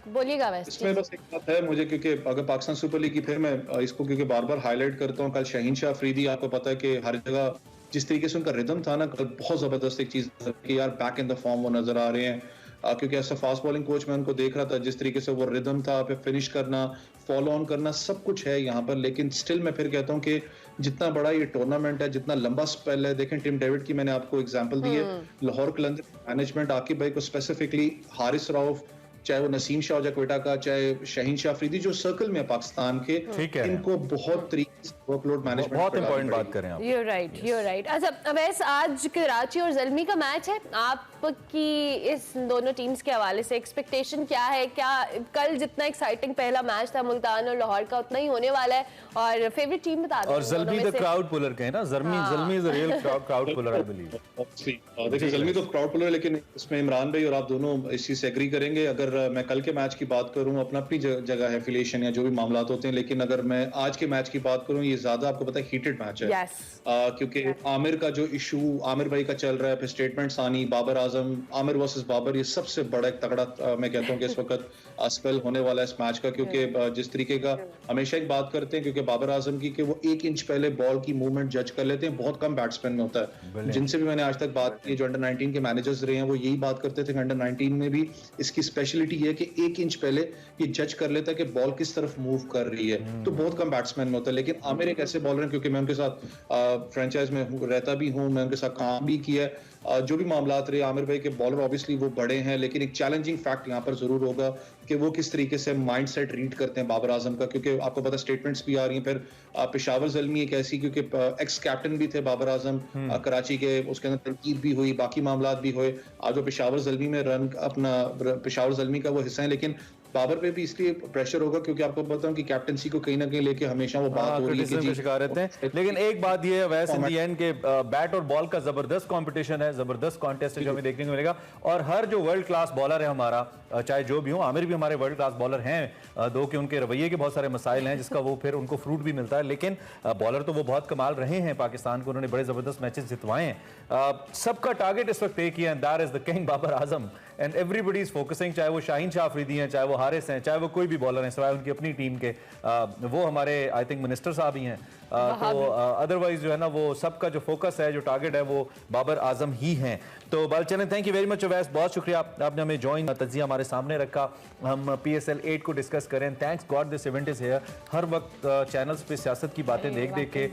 बोलिएगा अवैस। इसमें बस एक बात है मुझे, क्योंकि अगर पाकिस्तान सुपर लीग की फिर मैं इसको क्योंकि बार-बार हाईलाइट करता हूं, कल शाहीन शाह अफरीदी आपको पता है कि हर जगह जिस तरीके से उनका रिदम था ना कल, बहुत जबरदस्त एक चीज कि यार बैक इन द फॉर्म वो नजर आ रहे हैं। क्योंकि ऐसा फास्ट बॉलिंग कोच मैं उनको देख रहा था, जिस तरीके से वो रिदम था, फिर फिनिश करना, फॉलो ऑन करना, सब कुछ है यहाँ पर। लेकिन स्टिल मैं फिर कहता हूँ कि जितना बड़ा ये टूर्नामेंट है, जितना लंबा स्पेल है, देखें टिम डेविड की मैंने आपको एग्जांपल दी है, लाहौर कलंदर मैनेजमेंट आकिब भाई को स्पेसिफिकली, हारिस रऊफ, चाहे वो नसीम शाह क्वेटा का, चाहे शाहीन शाह अफरीदी जो सर्कल में पाकिस्तान के, इनको बहुत तरीके से वर्कलोड मैनेजमेंट, बहुत इंपॉर्टेंट बात कर रहे हैं आप। You're right. अच्छा अवैस, आज कराची और ज़ल्मी का मैच है, आपकी इस दोनों टीम्स के हवाले से एक्सपेक्टेशन क्या है? क्या कल जितना एक्साइटिंग पहला मैच था मुल्तान और लाहौर का, उतना ही होने वाला है? और फेवरेट टीम बता दें। और ज़ल्मी द क्राउड पुलर कहे ना, Zalmi is the real crowd puller I believe. देखिए ज़ल्मी तो क्राउड पुलर है, लेकिन इसमें इमरान भाई और आप दोनों इस चीज से एग्री करेंगे। अगर मैं कल के मैच की बात करूं, अपनी जगह है एफिलिएशन या जो भी मामला होते हैं, लेकिन अगर मैं आज के मैच की बात करूं, ये ज्यादा आपको पता है हीटेड मैच है। क्योंकि आमिर का जो इशू आमिर भाई का चल रहा है, फिर स्टेटमेंट्स आनी, बाबर आजम, आमिर वर्सेस बाबर, ये सबसे बड़ा एक तगड़ा मैं कहता हूं कि इस वक्त स्पेल होने वाला है इस मैच का। क्योंकि जिस तरीके का हमेशा एक बात करते हैं, क्योंकि बाबर आजम की कि वो 1 इंच पहले बॉल की मूवमेंट जज कर लेते हैं, बहुत कम बैट्समैन में होता है। जिनसे भी मैंने आज तक बात की, जो अंडर 19 के मैनेजर्स रहे हैं, वो यही बात करते थे कि अंडर 19 में भी इसकी स्पेशलिटी है कि 1 इंच पहले ये जज कर लेता है कि बॉल किस तरफ मूव कर रही है। तो बहुत कम बैट्समैन में होता है। लेकिन आमिर एक ऐसे बॉलर हैं, क्योंकि मैं उनके साथ फ्रेंचाइज में रहता भी हूं, मैं उनके साथ काम भी किया है, जो भी मामलात रहे, आमिर भाई के बॉलर ऑब्वियसली वो बड़े हैं, लेकिन एक चैलेंजिंग फैक्ट यहाँ पर जरूर होगा कि वो किस तरीके से माइंडसेट रीड करते हैं बाबर आजम का। क्योंकि आपको पता स्टेटमेंट्स भी आ रही हैं। फिर पेशावर ज़ल्मी एक ऐसी, क्योंकि एक्स कैप्टन भी थे बाबर आजम कराची के, उसके अंदर तनकीद भी हुई, बाकी मामलात भी हुए। आज वो पेशावर ज़ल्मी में रन अपना, पेशावर ज़ल्मी का वो हिस्सा है, लेकिन बाबर पे भी इसलिए प्रेशर होगा क्योंकि आपको पता है कि कैप्टनसी को कहीं ना कहीं लेके हमेशा वो बात हो रही है कि जी शिकार रहते हैं। लेकिन एक बात ये है वैसे इन दी एंड के बैट और बॉल का जबरदस्त कंपटीशन है, जबरदस्त कॉन्टेस्ट है जो हमें देखने को मिलेगा। और हर जो वर्ल्ड क्लास बॉलर है हमारा, चाहे जो भी हो, आमिर भी हमारे वर्ल्ड क्लास बॉलर हैं, दो कि उनके रवैये के बहुत सारे मसाइल हैं जिसका वो फिर उनको फ्रूट भी मिलता है, लेकिन बॉलर तो वो बहुत कमाल रहे हैं पाकिस्तान को, उन्होंने बड़े जबरदस्त मैचेस जितवाए हैं। सबका टारगेट इस वक्त एक ही है, that is the king Babar Azam, and everybody is focusing, चाहे वो शाहीन शाह अफरीदी हैं, चाहे वो हारिस हैं, चाहे वो कोई भी बॉलर हैं सिवाय उनकी अपनी टीम के, वो हमारे आई थिंक मिनिस्टर साहब ही हैं, तो अदरवाइज जो है ना वो सबका जो फोकस है, जो टारगेट है, वो बाबर आजम ही हैं। तो बाल चलें, thank you very much Awais, बहुत शुक्रिया आपने हमें ज्वाइन तज्जिया हमारे सामने रखा, हम PSL 8 को डिस्कस करें। Thanks God this event is here. हर वक्त चैनल्स पे सियासत की बातें देख के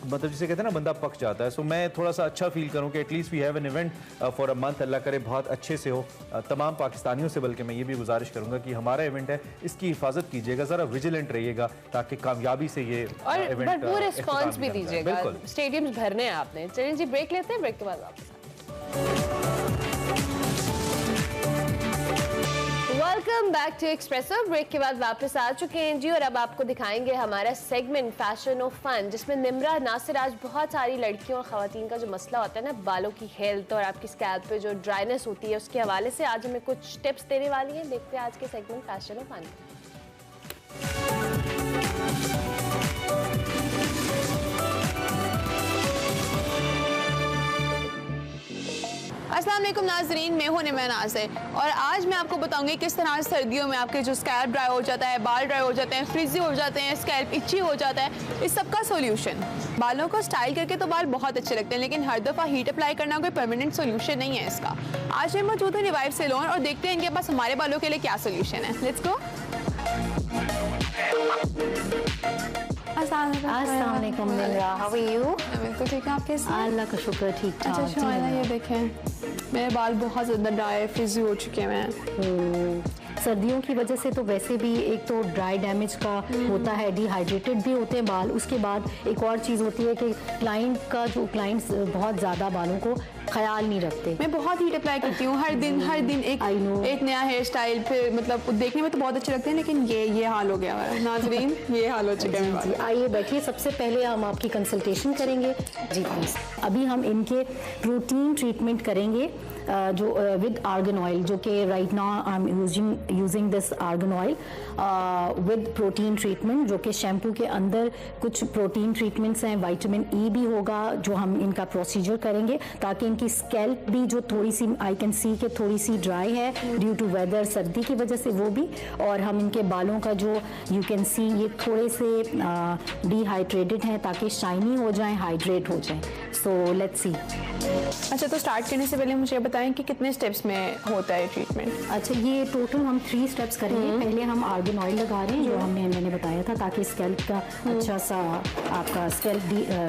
मतलब जिसे कहते हैं ना बंदा पक जाता है। सो मैं थोड़ा सा अच्छा फील करूं कि at least we have an event for a month, Allah करे बहुत अच्छे से हो। तमाम पाकिस्तानियों से बल्कि मैं ये भी गुजारिश करूंगा कि हमारा इवेंट है, इसकी हिफाजत कीजिएगा, ज़रा विजिलेंट रहिएगा ताकि कामयाबी से ये और भरपूर रिस्पॉन्स भी दीजिएगा। स्टेडियम्स भरने हैं आपने। चलिए जी ब्रेक लेते हैं, ब्रेक के बाद वापस welcome back to Expresso. Break के बाद वापस आ चुके हैं जी, और अब आपको दिखाएंगे हमारा सेगमेंट फैशन और फन, जिसमें निम्रा नासिर आज बहुत सारी लड़कियों और खवातीन का जो मसला होता है ना, बालों की हेल्थ और आपकी स्कैल्प पे जो ड्राइनेस होती है, उसके हवाले से आज हमें कुछ टिप्स देने वाली हैं। देखते हैं आज के सेगमेंट फैशन और फन। अस्सलाम वालेकुम नाज़रीन, मैं हूं निम्रा नाज़िर और आज मैं आपको बताऊंगी किस तरह सर्दियों में आपके जो स्कैल्प ड्राई हो जाता है, बाल ड्राई हो जाते हैं, फ्रिजी हो जाते हैं, स्कैल्प इची हो जाता है, इस सब का सोल्यूशन। बालों को स्टाइल करके तो बाल बहुत अच्छे लगते हैं, लेकिन हर दफ़ा हीट अप्लाई करना कोई परमानेंट सोल्यूशन नहीं है इसका। आज मैं मौजूद हूँ रिवाइव सैलून और देखते हैं इनके पास हमारे बालों के लिए क्या सोल्यूशन है। Let's go. अस्सलाम वालेकुम निम्रा, हाउ आर यू? बिल्कुल ठीक है, आप कैसे हैं? अल्लाह का शुक्र, ठीक ठाक। अच्छा शुमाइला, ये देखें मेरे बाल बहुत ज़्यादा ड्राई फ्रिजी हो चुके हैं। सर्दियों की वजह से तो वैसे भी एक तो ड्राई डैमेज का होता है, डिहाइड्रेटेड भी होते हैं बाल। उसके बाद एक और चीज़ होती है कि क्लाइंट्स बहुत ज़्यादा बालों को ख्याल नहीं रखते। मैं बहुत हीट अप्लाई करती हूँ हर दिन एक नया हेयर स्टाइल, फिर मतलब देखने में तो बहुत अच्छे लगते हैं, लेकिन ये हाल हो गया है नाज़रीन, ये हाल हो चुका है। जी आइए बैठिए, सबसे पहले हम आपकी कंसल्टेशन करेंगे। जी प्लीज़। अभी हम इनके प्रोटीन ट्रीटमेंट करेंगे जो विद आर्गन ऑयल, जो कि right now I am using this argan oil with protein treatment, जो कि शैम्पू के अंदर कुछ प्रोटीन ट्रीटमेंट्स हैं, विटामिन ई भी होगा जो हम इनका प्रोसीजर करेंगे ताकि इनकी स्कैल्प भी जो थोड़ी सी आई कैन सी कि थोड़ी सी ड्राई है ड्यू टू वेदर, सर्दी की वजह से वो भी, और हम इनके बालों का जो यू कैन सी ये थोड़े से डिहाइड्रेटेड हैं ताकि शाइनी हो जाएं, हाइड्रेट हो जाएं। So let's see. अच्छा, तो स्टार्ट करने से पहले मुझे बताएं कि कितने स्टेप्स में होता है ट्रीटमेंट? अच्छा, ये टोटल हम 3 स्टेप्स करेंगे। पहले हम आर्गन ऑयल लगा रहे हैं जो मैंने बताया था, ताकि स्कैल्प का अच्छा सा आपका स्कैल्प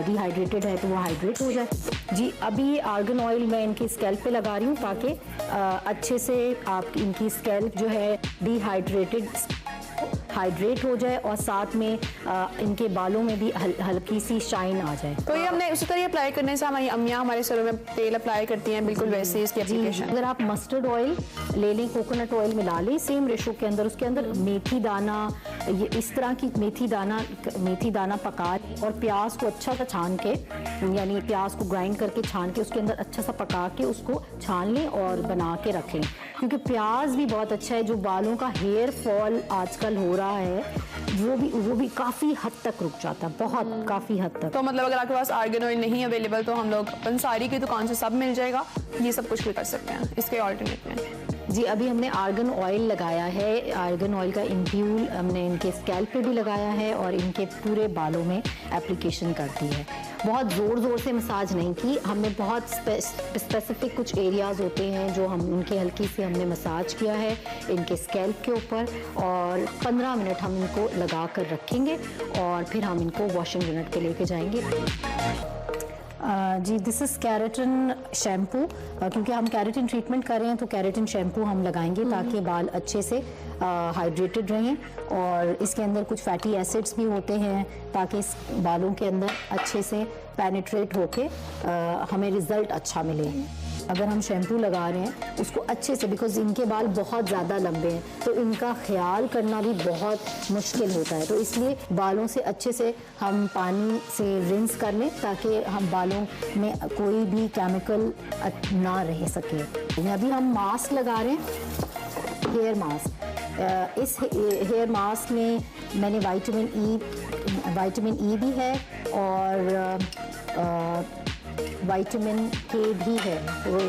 डिहाइड्रेटेड है तो वो हाइड्रेट हो जाए। जी अभी आर्गन ऑयल मैं इनकी स्कैल्प पे लगा रही हूँ ताकि अच्छे से आप इनकी स्कैल्प जो है हाइड्रेट हो जाए और साथ में इनके बालों में भी हल्की सी शाइन आ जाए। तो ये हमने उसी तरह अप्लाई करने से हमारी अम्मियाँ हमारे सरों में तेल अप्लाई करती हैं, बिल्कुल वैसे इसकी एप्लीकेशन। अगर आप मस्टर्ड ऑयल ले लें, कोकोनट ऑयल मिला लें सेम रेशो के अंदर, उसके अंदर मेथी दाना, ये इस तरह की मेथी दाना पका और प्याज को अच्छा सा छान के, यानी प्याज को ग्राइंड करके छान के उसके अंदर अच्छा सा पका के उसको छान लें और बना के रख लें, क्योंकि प्याज भी बहुत अच्छा है। जो बालों का हेयर फॉल आजकल हो रहा है वो भी काफ़ी हद तक रुक जाता है, बहुत काफ़ी हद तक। तो मतलब अगर आपके पास आर्गन ऑयल नहीं अवेलेबल तो हम लोग पंसारी की दुकान से सब मिल जाएगा, ये सब कुछ भी कर सकते हैं इसके ऑल्टरनेट में। जी अभी हमने आर्गन ऑयल लगाया है, आर्गन ऑयल का इम्प्यूल हमने इनके स्कैल्प पे भी लगाया है और इनके पूरे बालों में एप्लीकेशन कर दी है। बहुत ज़ोर से मसाज नहीं की हमने, बहुत स्पेसिफिक कुछ एरियाज़ होते हैं जो हम उनके हल्की से हमने मसाज किया है इनके स्कैल्प के ऊपर, और 15 मिनट हम इनको लगा कर रखेंगे और फिर हम इनको वॉशिंग यूनिट पे लेके जाएंगे। जी दिस इज़ कैरेटिन शैम्पू, क्योंकि हम कैरेटिन ट्रीटमेंट कर रहे हैं तो कैरेटिन शैम्पू हम लगाएंगे ताकि बाल अच्छे से हाइड्रेटेड रहें, और इसके अंदर कुछ फैटी एसिड्स भी होते हैं ताकि इस बालों के अंदर अच्छे से पेनिट्रेट होके हमें रिज़ल्ट अच्छा मिले। अगर हम शैम्पू लगा रहे हैं उसको अच्छे से, बिकॉज इनके बाल बहुत ज़्यादा लंबे हैं तो इनका ख्याल करना भी बहुत मुश्किल होता है, तो इसलिए बालों से अच्छे से हम पानी से रिंस कर लें ताकि हम बालों में कोई भी केमिकल ना रह सके। अभी हम मास्क लगा रहे हैं, हेयर मास्क। इस हेयर मास्क में मैंने विटामिन ई भी है और विटामिन के भी है, तो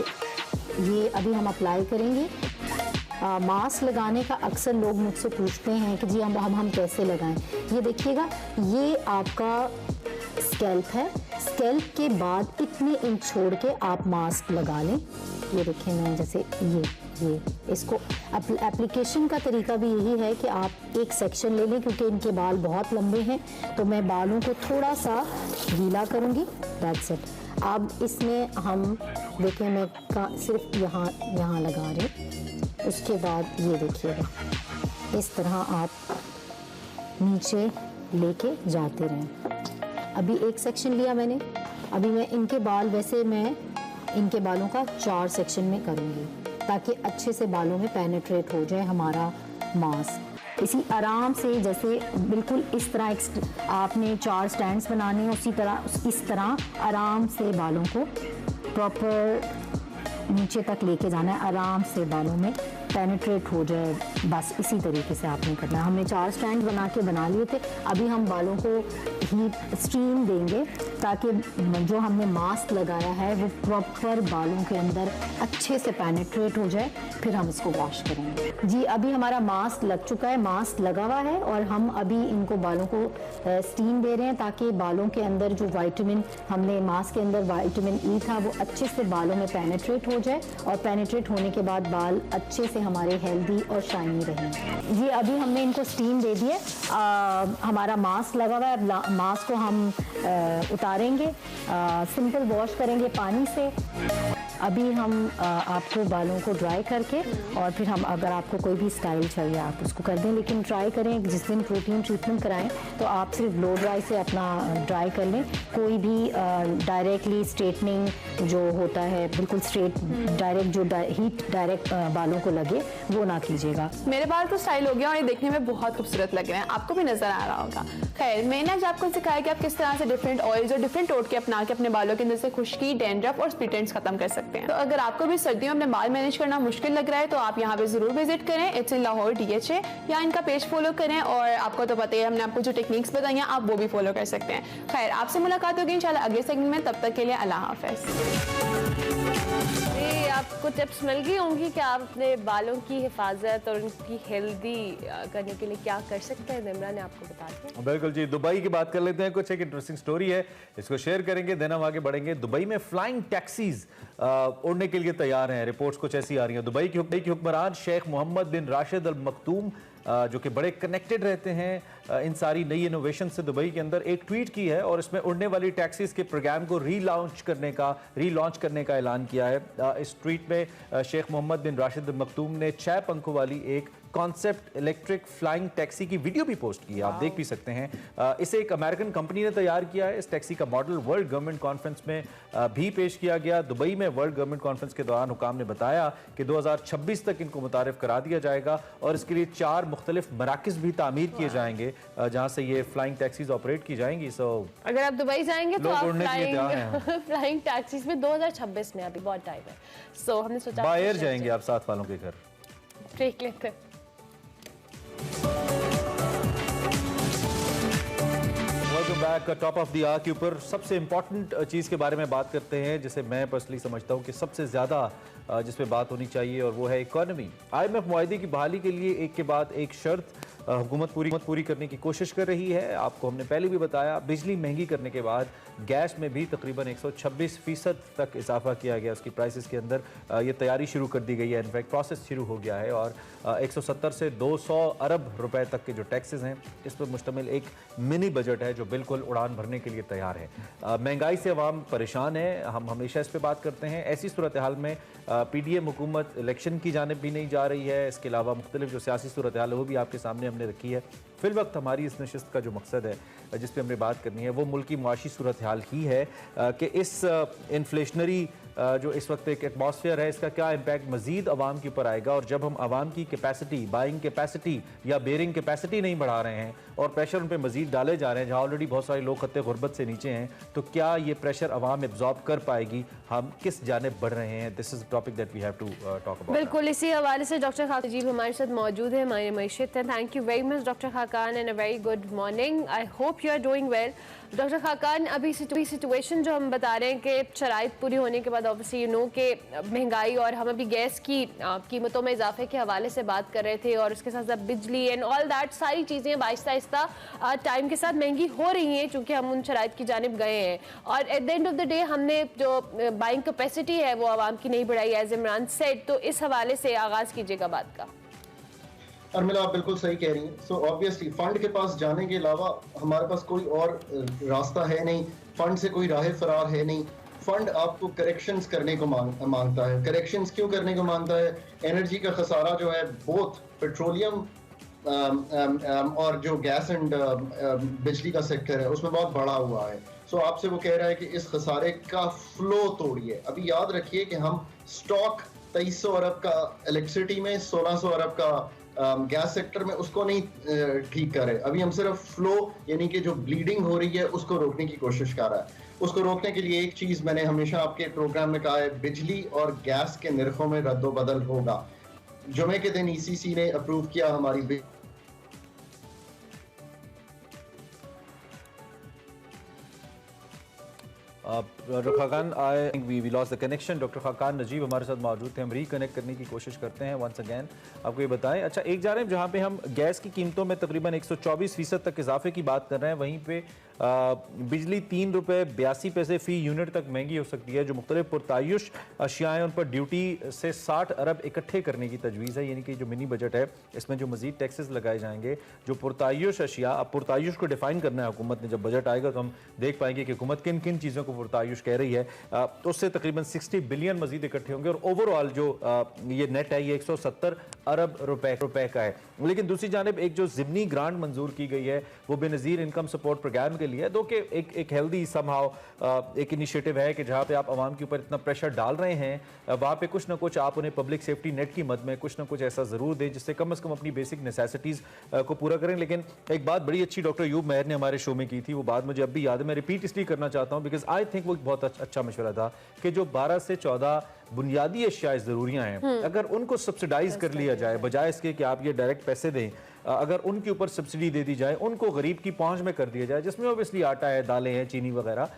ये अभी हम अप्लाई करेंगे। मास्क लगाने का अक्सर लोग मुझसे पूछते हैं कि जी हम कैसे लगाएं। ये देखिएगा, ये आपका स्कैल्प है, स्कैल्प के बाद इतने इंच छोड़ के आप मास्क लगा लें। ये देखें मैं जैसे ये इसको एप्लीकेशन का तरीका भी यही है कि आप एक सेक्शन ले लें, क्योंकि इनके बाल बहुत लंबे हैं तो मैं बालों को थोड़ा सा गीला करूँगी। That's it. अब इसमें हम देखें मैं सिर्फ यहाँ लगा रही। उसके बाद ये देखिएगा इस तरह आप नीचे लेके जाते रहें। अभी एक सेक्शन लिया मैंने, अभी मैं इनके बाल वैसे मैं इनके बालों का 4 सेक्शन में करूँगी ताकि अच्छे से बालों में पेनिट्रेट हो जाए हमारा मास्क। इसी आराम से जैसे बिल्कुल इस तरह आपने 4 स्टैंड्स बनाने हैं, उसी तरह इस तरह आराम से बालों को प्रॉपर नीचे तक लेके जाना है, आराम से बालों में पेनिट्रेट हो जाए। बस इसी तरीके से आपने करना है। हमने 4 स्टैंड बना लिए थे। अभी हम बालों को हीट स्टीम देंगे ताकि जो हमने मास्क लगाया है वो प्रॉपर बालों के अंदर अच्छे से पेनिट्रेट हो जाए, फिर हम इसको वॉश करेंगे। जी अभी हमारा मास्क लग चुका है, मास्क लगा हुआ है और हम अभी इनको बालों को स्टीम दे रहे हैं ताकि बालों के अंदर जो विटामिन हमने मास्क के अंदर विटामिन ई था वो अच्छे से बालों में पेनिट्रेट हो जाए और पेनिट्रेट होने के बाद बाल अच्छे से हमारे हेल्दी और शाइनी रहें। जी अभी हमने इनको स्टीम दे दिए। हमारा मास्क लगा हुआ है, मास्क को हम उतारेंगे, सिंपल वॉश करेंगे पानी से। अभी हम आपको बालों को ड्राई करके और फिर हम अगर आपको कोई भी स्टाइल चाहिए आप उसको कर दें, लेकिन ट्राई करें जिस दिन प्रोटीन ट्रीटमेंट कराएं तो आप सिर्फ ब्लो ड्राई से अपना ड्राई कर लें। कोई भी डायरेक्टली स्ट्रेटनिंग जो होता है बिल्कुल स्ट्रेट डायरेक्ट जो हीट डायरेक्ट बालों को लगे वो ना कीजिएगा। मेरे बाल तो स्टाइल हो गया और ये देखने में बहुत खूबसूरत लग रहे हैं, आपको भी नजर आ रहा होगा। खैर मैंने आज आपको सिखाया कि आप किस तरह से डिफरेंट ऑयल्स और डिफरेंट टोटके अपना के अपने बालों के अंदर से खुश्की, डैंड्रफ और स्प्लिट एंड्स खत्म कर सकते हैं। तो अगर आपको भी सर्दियों में अपने बाल मैनेज करना मुश्किल लग रहा है तो आप यहाँ पे जरूर विजिट करें। इट्स इन लाहौर DHA या इनका पेज फॉलो करें और आपको तो पता ही है हमने आपको जो टेक्निक्स बताई हैं आप वो भी फॉलो कर सकते हैं। खैर आपसे मुलाकात होगी इंशाल्लाह अगले सेगमेंट में, तब तक के लिए अल्लाह हाफिज़। आपको टिप्स मिल गई होंगी कि आप अपने बालों की हिफाजत और उनकी हेल्दी करने के लिए क्या कर सकते हैं। निम्रा ने आपको बता दिया। बिल्कुल जी, दुबई की बात कर लेते हैं। कुछ एक इंटरेस्टिंग स्टोरी है, इसको शेयर करेंगे, देन हम आगे बढ़ेंगे। दुबई में फ्लाइंग टैक्सीज उड़ने के लिए तैयार हैं। रिपोर्ट्स कुछ ऐसी आ रही हैं। दुबई की हुक्मरान शेख मोहम्मद बिन राशिद अल मखतूम जो कि बड़े कनेक्टेड रहते हैं इन सारी नई इनोवेशन से, दुबई के अंदर एक ट्वीट की है और इसमें उड़ने वाली टैक्सीज के प्रोग्राम को रीलॉन्च करने का ऐलान किया है। इस ट्वीट में शेख मोहम्मद बिन राशिद अल मखतूम ने 6 पंखों वाली एक कॉन्सेप्ट इलेक्ट्रिक फ्लाइंग टैक्सी की वीडियो भी पोस्ट की है, आप देख भी सकते हैं। इसे एक अमेरिकन कंपनी ने तैयार किया है। इस टैक्सी का मॉडल वर्ल्ड गवर्नमेंट कॉन्फ्रेंस में भी पेश किया गया। दुबई में वर्ल्ड गवर्नमेंट कॉन्फ्रेंस के दौरान हुकाम ने बताया कि 2026 तक इनको मुतारिफ करा दिया जाएगा और इसके लिए 4 मुख्तलिफ मराकिज़ भी तामीर किए जाएंगे जहां से ये फ्लाइंग टैक्सीज ऑपरेट की जाएंगी। सो अगर आप दुबई जाएंगे तो आप फ्लाइंग टैक्सीज में 2026 में, अभी बहुत टाइम है। सो हमने सोचा बाहर जाएंगे आप साथ वालों के घर, देख लेते हैं। Welcome back. Top of the hour के ऊपर सबसे इंपॉर्टेंट चीज़ के बारे में बात करते हैं जिसे मैं पर्सनली समझता हूं कि सबसे ज़्यादा जिस पे बात होनी चाहिए और वो है इकोनॉमी। IMF मुआहदे की बहाली के लिए एक के बाद एक शर्त हुकूमत पूरी करने की कोशिश कर रही है। आपको हमने पहले भी बताया, बिजली महंगी करने के बाद गैस में भी तकरीबन 126% तक इजाफा किया गया उसकी प्राइसेस के अंदर। ये तैयारी शुरू कर दी गई है, इनफैक्ट प्रोसेस शुरू हो गया है और 170 से 200 अरब रुपए तक के जो टैक्सेस हैं इस पर मुश्तमिल एक मिनी बजट है जो बिल्कुल उड़ान भरने के लिए तैयार है। महंगाई से अवाम परेशान है, हम हमेशा इस पर बात करते हैं। ऐसी सूरत हाल में PDM हुकूमत इलेक्शन की जानिब भी नहीं जा रही है। इसके अलावा मुख्तलिफ जो सियासी सूरत हाल है वो भी आपके सामने हमने रखी है। फिल वक्त हमारी इस नशिस्त का जो मकसद है जिस पे हमने बात करनी है वो मुल्क की मुआशी सूरत हाल ही है कि इस इन्फ्लेशनरी जो इस वक्त एक एटमॉस्फेयर है इसका क्या इम्पैक्ट मजीद आवाम के ऊपर आएगा। और जब हम आवाम की कैपेसिटी, बाइंग कैपेसिटी या बेयरिंग कैपेसिटी नहीं बढ़ा रहे हैं और प्रेशर उन पर मजीद डाले जा रहे हैं जहाँ ऑलरेडी बहुत सारे लोग खत्ते गुर्बत से नीचे हैं, तो क्या ये प्रेशर आवाम एब्जॉर्ब कर पाएगी? हम किस जानिब बढ़ रहे हैं? This is topic that we have to talk about. बिल्कुल, इसी हवाले से डॉक्टर खाकान जी हमारे साथ मौजूद है, हमारे मैशत हैं। Thank you very much doctor Khaqan and a very good morning. I hope you are doing well. Doctor Khaqan, अभी सिचुएशन जो हम बता रहे हैं कि शराइत पूरी होने के बाद साथ ऑब्वियसली यू नो कि महंगाई, और हम अभी गैस की कीमतों में इजाफे के हवाले से बात कर रहे थे, और उसके साथ साथ बिजली एंड ऑल दैट सारी चीज़ें आहिस्ता आहिस्ता टाइम के साथ महंगी हो रही हैं चूँकि हम उन शराइत की जानिब गए हैं। और at the end of the day हमने जो बाइंग कैपेसिटी है वो आवाम की नहीं बढ़ाई एज इमरान सेड। तो इस हवाले से आगाज़ कीजिएगा बात का। अर्मिला, आप बिल्कुल सही कह रही हैं। सो ऑब्वियसली फंड के पास जाने के अलावा हमारे पास कोई और रास्ता है नहीं, फंड से कोई राह फरार है नहीं। फंड आपको करेक्शंस करने को मांगता है। करेक्शंस क्यों करने को मांगता है? एनर्जी का खसारा जो है बोथ पेट्रोलियम और जो गैस एंड बिजली का सेक्टर है उसमें बहुत बढ़ा हुआ है। सो आपसे वो कह रहा है कि इस खसारे का फ्लो तोड़िए। अभी याद रखिए कि हम स्टॉक 2300 अरब का इलेक्ट्रिसिटी में, 1600 अरब का गैस सेक्टर में उसको नहीं ठीक कर रहे। अभी हम सिर्फ फ्लो यानी कि जो ब्लीडिंग हो रही है उसको रोकने की कोशिश कर रहा है। उसको रोकने के लिए एक चीज मैंने हमेशा आपके प्रोग्राम में कहा है, बिजली और गैस के निर्खों में रद्दो बदल होगा। जुमे के दिन ईसीसी ने अप्रूव किया हमारी doctor Khaqan, I think we lost the connection. Doctor Khaqan Najeeb हमारे साथ मौजूद थे, हम रिकनेक्ट करने की कोशिश करते हैं वंस अगैन। आपको ये बताएं, अच्छा एक जा रहे हैं जहाँ पे हम गैस की कीमतों में तकरीबन 124% तक इजाफे की बात कर रहे हैं, वहीं पे बिजली 3 रुपये 82 पैसे फ़ी यूनिट तक महंगी हो सकती है। जो मुख्तलिफ पुरतायुश अशिया हैं उन पर ड्यूटी से 60 अरब इकट्ठे करने की तजवीज़ है, यानी कि जो मिनी बजट है इसमें जो मजीद टैक्सेस लगाए जाएंगे जो पुरतायुश अशिया, अब पुरतायुश को डिफाइन करना है हुकूमत ने। जब बजट आएगा तो हम देख पाएंगे कि हुकूमत किन किन चीज़ों को पुरतायुश कह रही है, तो उससे तकरीबन 60 बिलियन मजीद इकट्ठे होंगे और ओवरऑल जो ये नेट है ये 170 अरब रुपए का है। लेकिन दूसरी जानिब एक जो ज़िमनी ग्रांट मंजूर की गई है वो बेनज़ीर इनकम सपोर्ट प्रोग्राम के लिए, दो कि एक हेल्दी समहाउ एक इनिशिएटिव है कि जहाँ पे आप आवाम के ऊपर इतना प्रेशर डाल रहे हैं, वहाँ पे कुछ ना कुछ आप उन्हें पब्लिक सेफ्टी नेट की मद में कुछ ना कुछ ऐसा ज़रूर दें जिससे कम से कम अपनी बेसिक नेसेसिटीज़ को पूरा करें। लेकिन एक बात बड़ी अच्छी डॉक्टर यूब मेहर ने हमारे शो में की थी, वो बात मुझे अब भी याद है, मैं रिपीट इसलिए करना चाहता हूँ बिकॉज आई थिंक वो बहुत अच्छा मशवरा था कि जो 12 से 14 बुनियादी अशिया ज़रूरियाँ हैं अगर उनको सब्सिडाइज कर लिया जाए, बजाय इसके कि आप ये डायरेक्ट पैसे दें, अगर उनके ऊपर सब्सिडी दे दी जाए, उनको गरीब की पहुंच में कर दिया जाए, जिसमें ऑब्वियसली आटा है, दालें हैं, चीनी वगैरह,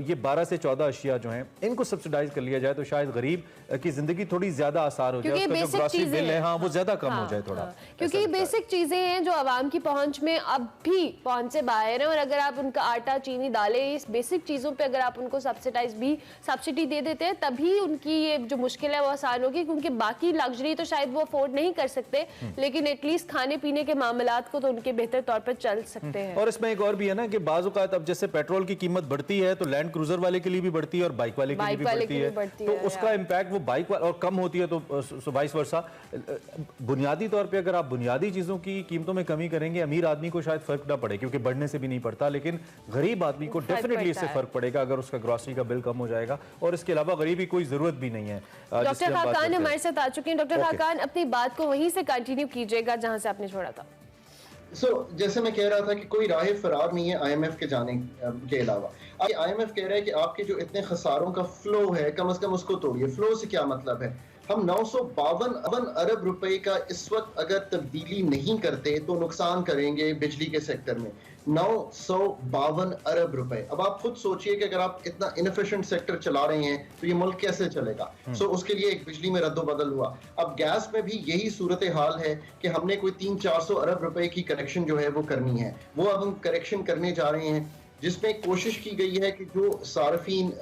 ये 12 से 14 अशिया जो हैं इनको सब्सिडाइज कर लिया जाए तो शायद गरीब की जिंदगी थोड़ी ज्यादा आसान हो जाए, उसका जो ग्रॉसरी बिल है हाँ वो ज्यादा कम हो जाए थोड़ा, क्योंकि ये बेसिक चीजें हैं जो आवाम की पहुंच में अब भी पहुंच से बाहर है। और अगर आप उनका आटा, चीनी, दालें, इस बेसिक चीजों पे अगर आप उनको सब्सिडी दे देते हैं तभी उनकी ये जो मुश्किल है वो आसान होगी, क्योंकि बाकी लग्जरी तो शायद वो अफोर्ड नहीं कर सकते लेकिन एटलीस्ट खाने पीने के मामलात को तो उनके बेहतर तौर पर चल सकते हैं। और इसमें एक और भी है ना कि बाज़ औक़ात अब जैसे पेट्रोल की कीमत बढ़ती है तो लैंड क्रूजर वाले के लिए भी बढ़ती है और बाइक वाले के लिए भी बढ़ती है, तो उसका इम्पैक्ट वो बाइक और कम होती है, तो वाइस वर्सा। बुनियादी तौर पे अगर आप बुनियादी चीज़ों की कीमतों में कमी करेंगे, अमीर आदमी को शायद फर्क ना पड़े क्योंकि बढ़ने से भी नहीं पड़ता, लेकिन गरीब आदमी को डेफिनेटली इससे फर्क पड़ेगा अगर उसका ग्रॉसरी का बिल कम हो जाएगा। और इसके अलावा गरीबी कोई जरूरत भी नहीं है। डॉक्टर खाकान हमारे साथ आ चुके हैं। डॉक्टर खाकान, अपनी बात को वहीं से कंटिन्यू कीजिएगा जहां से आपने छोड़ा था। जैसे मैं कह रहा था कि कोई राह फरार नहीं है IMF के जाने के अलावा। IMF कह रहा है कि आपके जो इतने खसारों का फ्लो है कम से कम उसको तोड़िए। फ्लो से क्या मतलब है? हम 952 अरब रुपए का इस वक्त अगर तब्दीली नहीं करते तो नुकसान करेंगे बिजली के सेक्टर में 952 अरब रुपए। अब आप खुद सोचिए कि अगर आप इतना इनएफिशिएंट सेक्टर चला रहे हैं तो ये मुल्क कैसे चलेगा? उसके लिए एक बिजली में रद्दो बदल हुआ। अब गैस में भी यही सूरत हाल है कि हमने कोई 300-400 अरब रुपए की करेक्शन जो है वो करनी है, वो अब हम करेक्शन करने जा रहे हैं, जिसमें कोशिश की गई है कि जो सार्फिन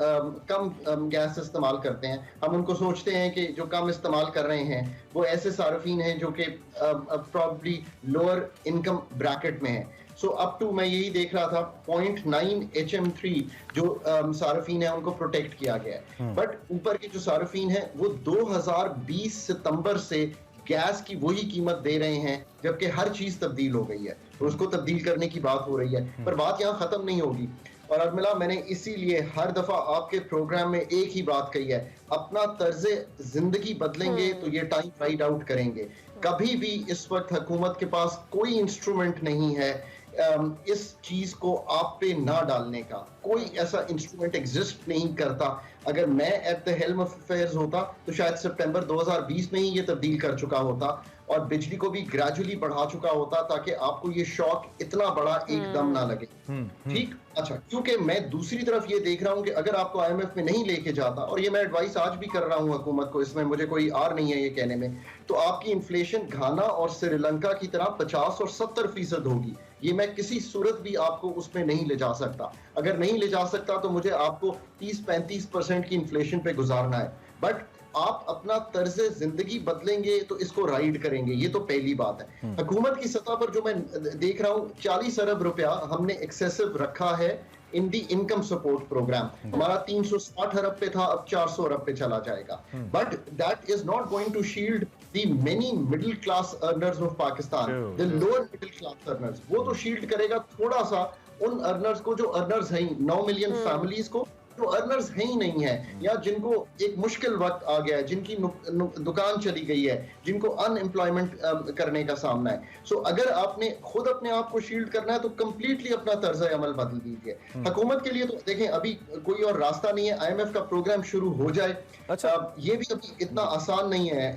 कम गैस इस्तेमाल करते हैं, हम उनको सोचते हैं कि जो कम इस्तेमाल कर रहे हैं वो ऐसे सार्फिन हैं जो कि प्रॉब्ली लोअर इनकम ब्रैकेट में है। सो अप टू मैं यही देख रहा था 0.9 HM3 जो सार्फिन है उनको प्रोटेक्ट किया गया है, बट ऊपर के जो सार्फिन है वो 2020 सितंबर से गैस की वही कीमत दे रहे हैं, जबकि हर चीज तब्दील हो गई है और उसको तब्दील करने की बात हो रही है। पर बात यहाँ खत्म नहीं होगी। और अर्मिला, मैंने इसीलिए हर दफा आपके प्रोग्राम में एक ही बात कही है, अपना तर्ज जिंदगी बदलेंगे तो ये टाइम राइड आउट करेंगे। कभी भी इस वक्त हुकूमत के पास कोई इंस्ट्रूमेंट नहीं है इस चीज को आप पे ना डालने का, कोई ऐसा इंस्ट्रूमेंट एग्जिस्ट नहीं करता। अगर मैं at the helm of affairs होता तो शायद सितंबर 2020 में ही ये तब्दील कर चुका होता और बिजली को भी ग्रेजुअली बढ़ा चुका होता ताकि आपको ये शॉक इतना बड़ा एकदम ना लगे। ठीक, अच्छा, क्योंकि मैं दूसरी तरफ ये देख रहा हूं कि अगर आपको IMF में नहीं लेके जाता, और ये मैं एडवाइस आज भी कर रहा हूं हुकूमत को, इसमें मुझे कोई आर नहीं है ये कहने में, तो आपकी इन्फ्लेशन घाना और श्रीलंका की तरह 50 और 70% होगी। ये मैं किसी सूरत भी आपको उसमें नहीं ले जा सकता। अगर नहीं ले जा सकता तो मुझे आपको 30-35% की इन्फ्लेशन पे गुजारना है। बट आप अपना तर्ज जिंदगी बदलेंगे तो इसको राइड करेंगे, ये तो पहली बात है। हुकूमत की सतह पर जो मैं देख रहा हूँ 40 अरब रुपया हमने एक्सेसिव रखा है इन दी इनकम सपोर्ट प्रोग्राम। हमारा 360 अरब पे था, अब 400 अरब पे चला जाएगा। But that is not going to shield the many middle class earners of Pakistan, the lower middle class earners. वो तो शील्ड करेगा थोड़ा सा उन अर्नर्स को जो अर्नर्स हैं, 9 मिलियन फैमिलीज को जो अर्नर्स हैं ही नहीं है, या जिनको एक मुश्किल वक्त आ गया है, जिनकी दुकान चली गई है, जिनको अनएम्प्लॉयमेंट करने का सामना है। सो अगर आपने खुद अपने आप को शील्ड करना है तो कंप्लीटली अपना तर्ज अमल बदल दीजिए। हुकूमत के लिए तो देखें अभी कोई और रास्ता नहीं है, IMF का प्रोग्राम शुरू हो जाए। अच्छा, ये भी अभी इतना आसान नहीं है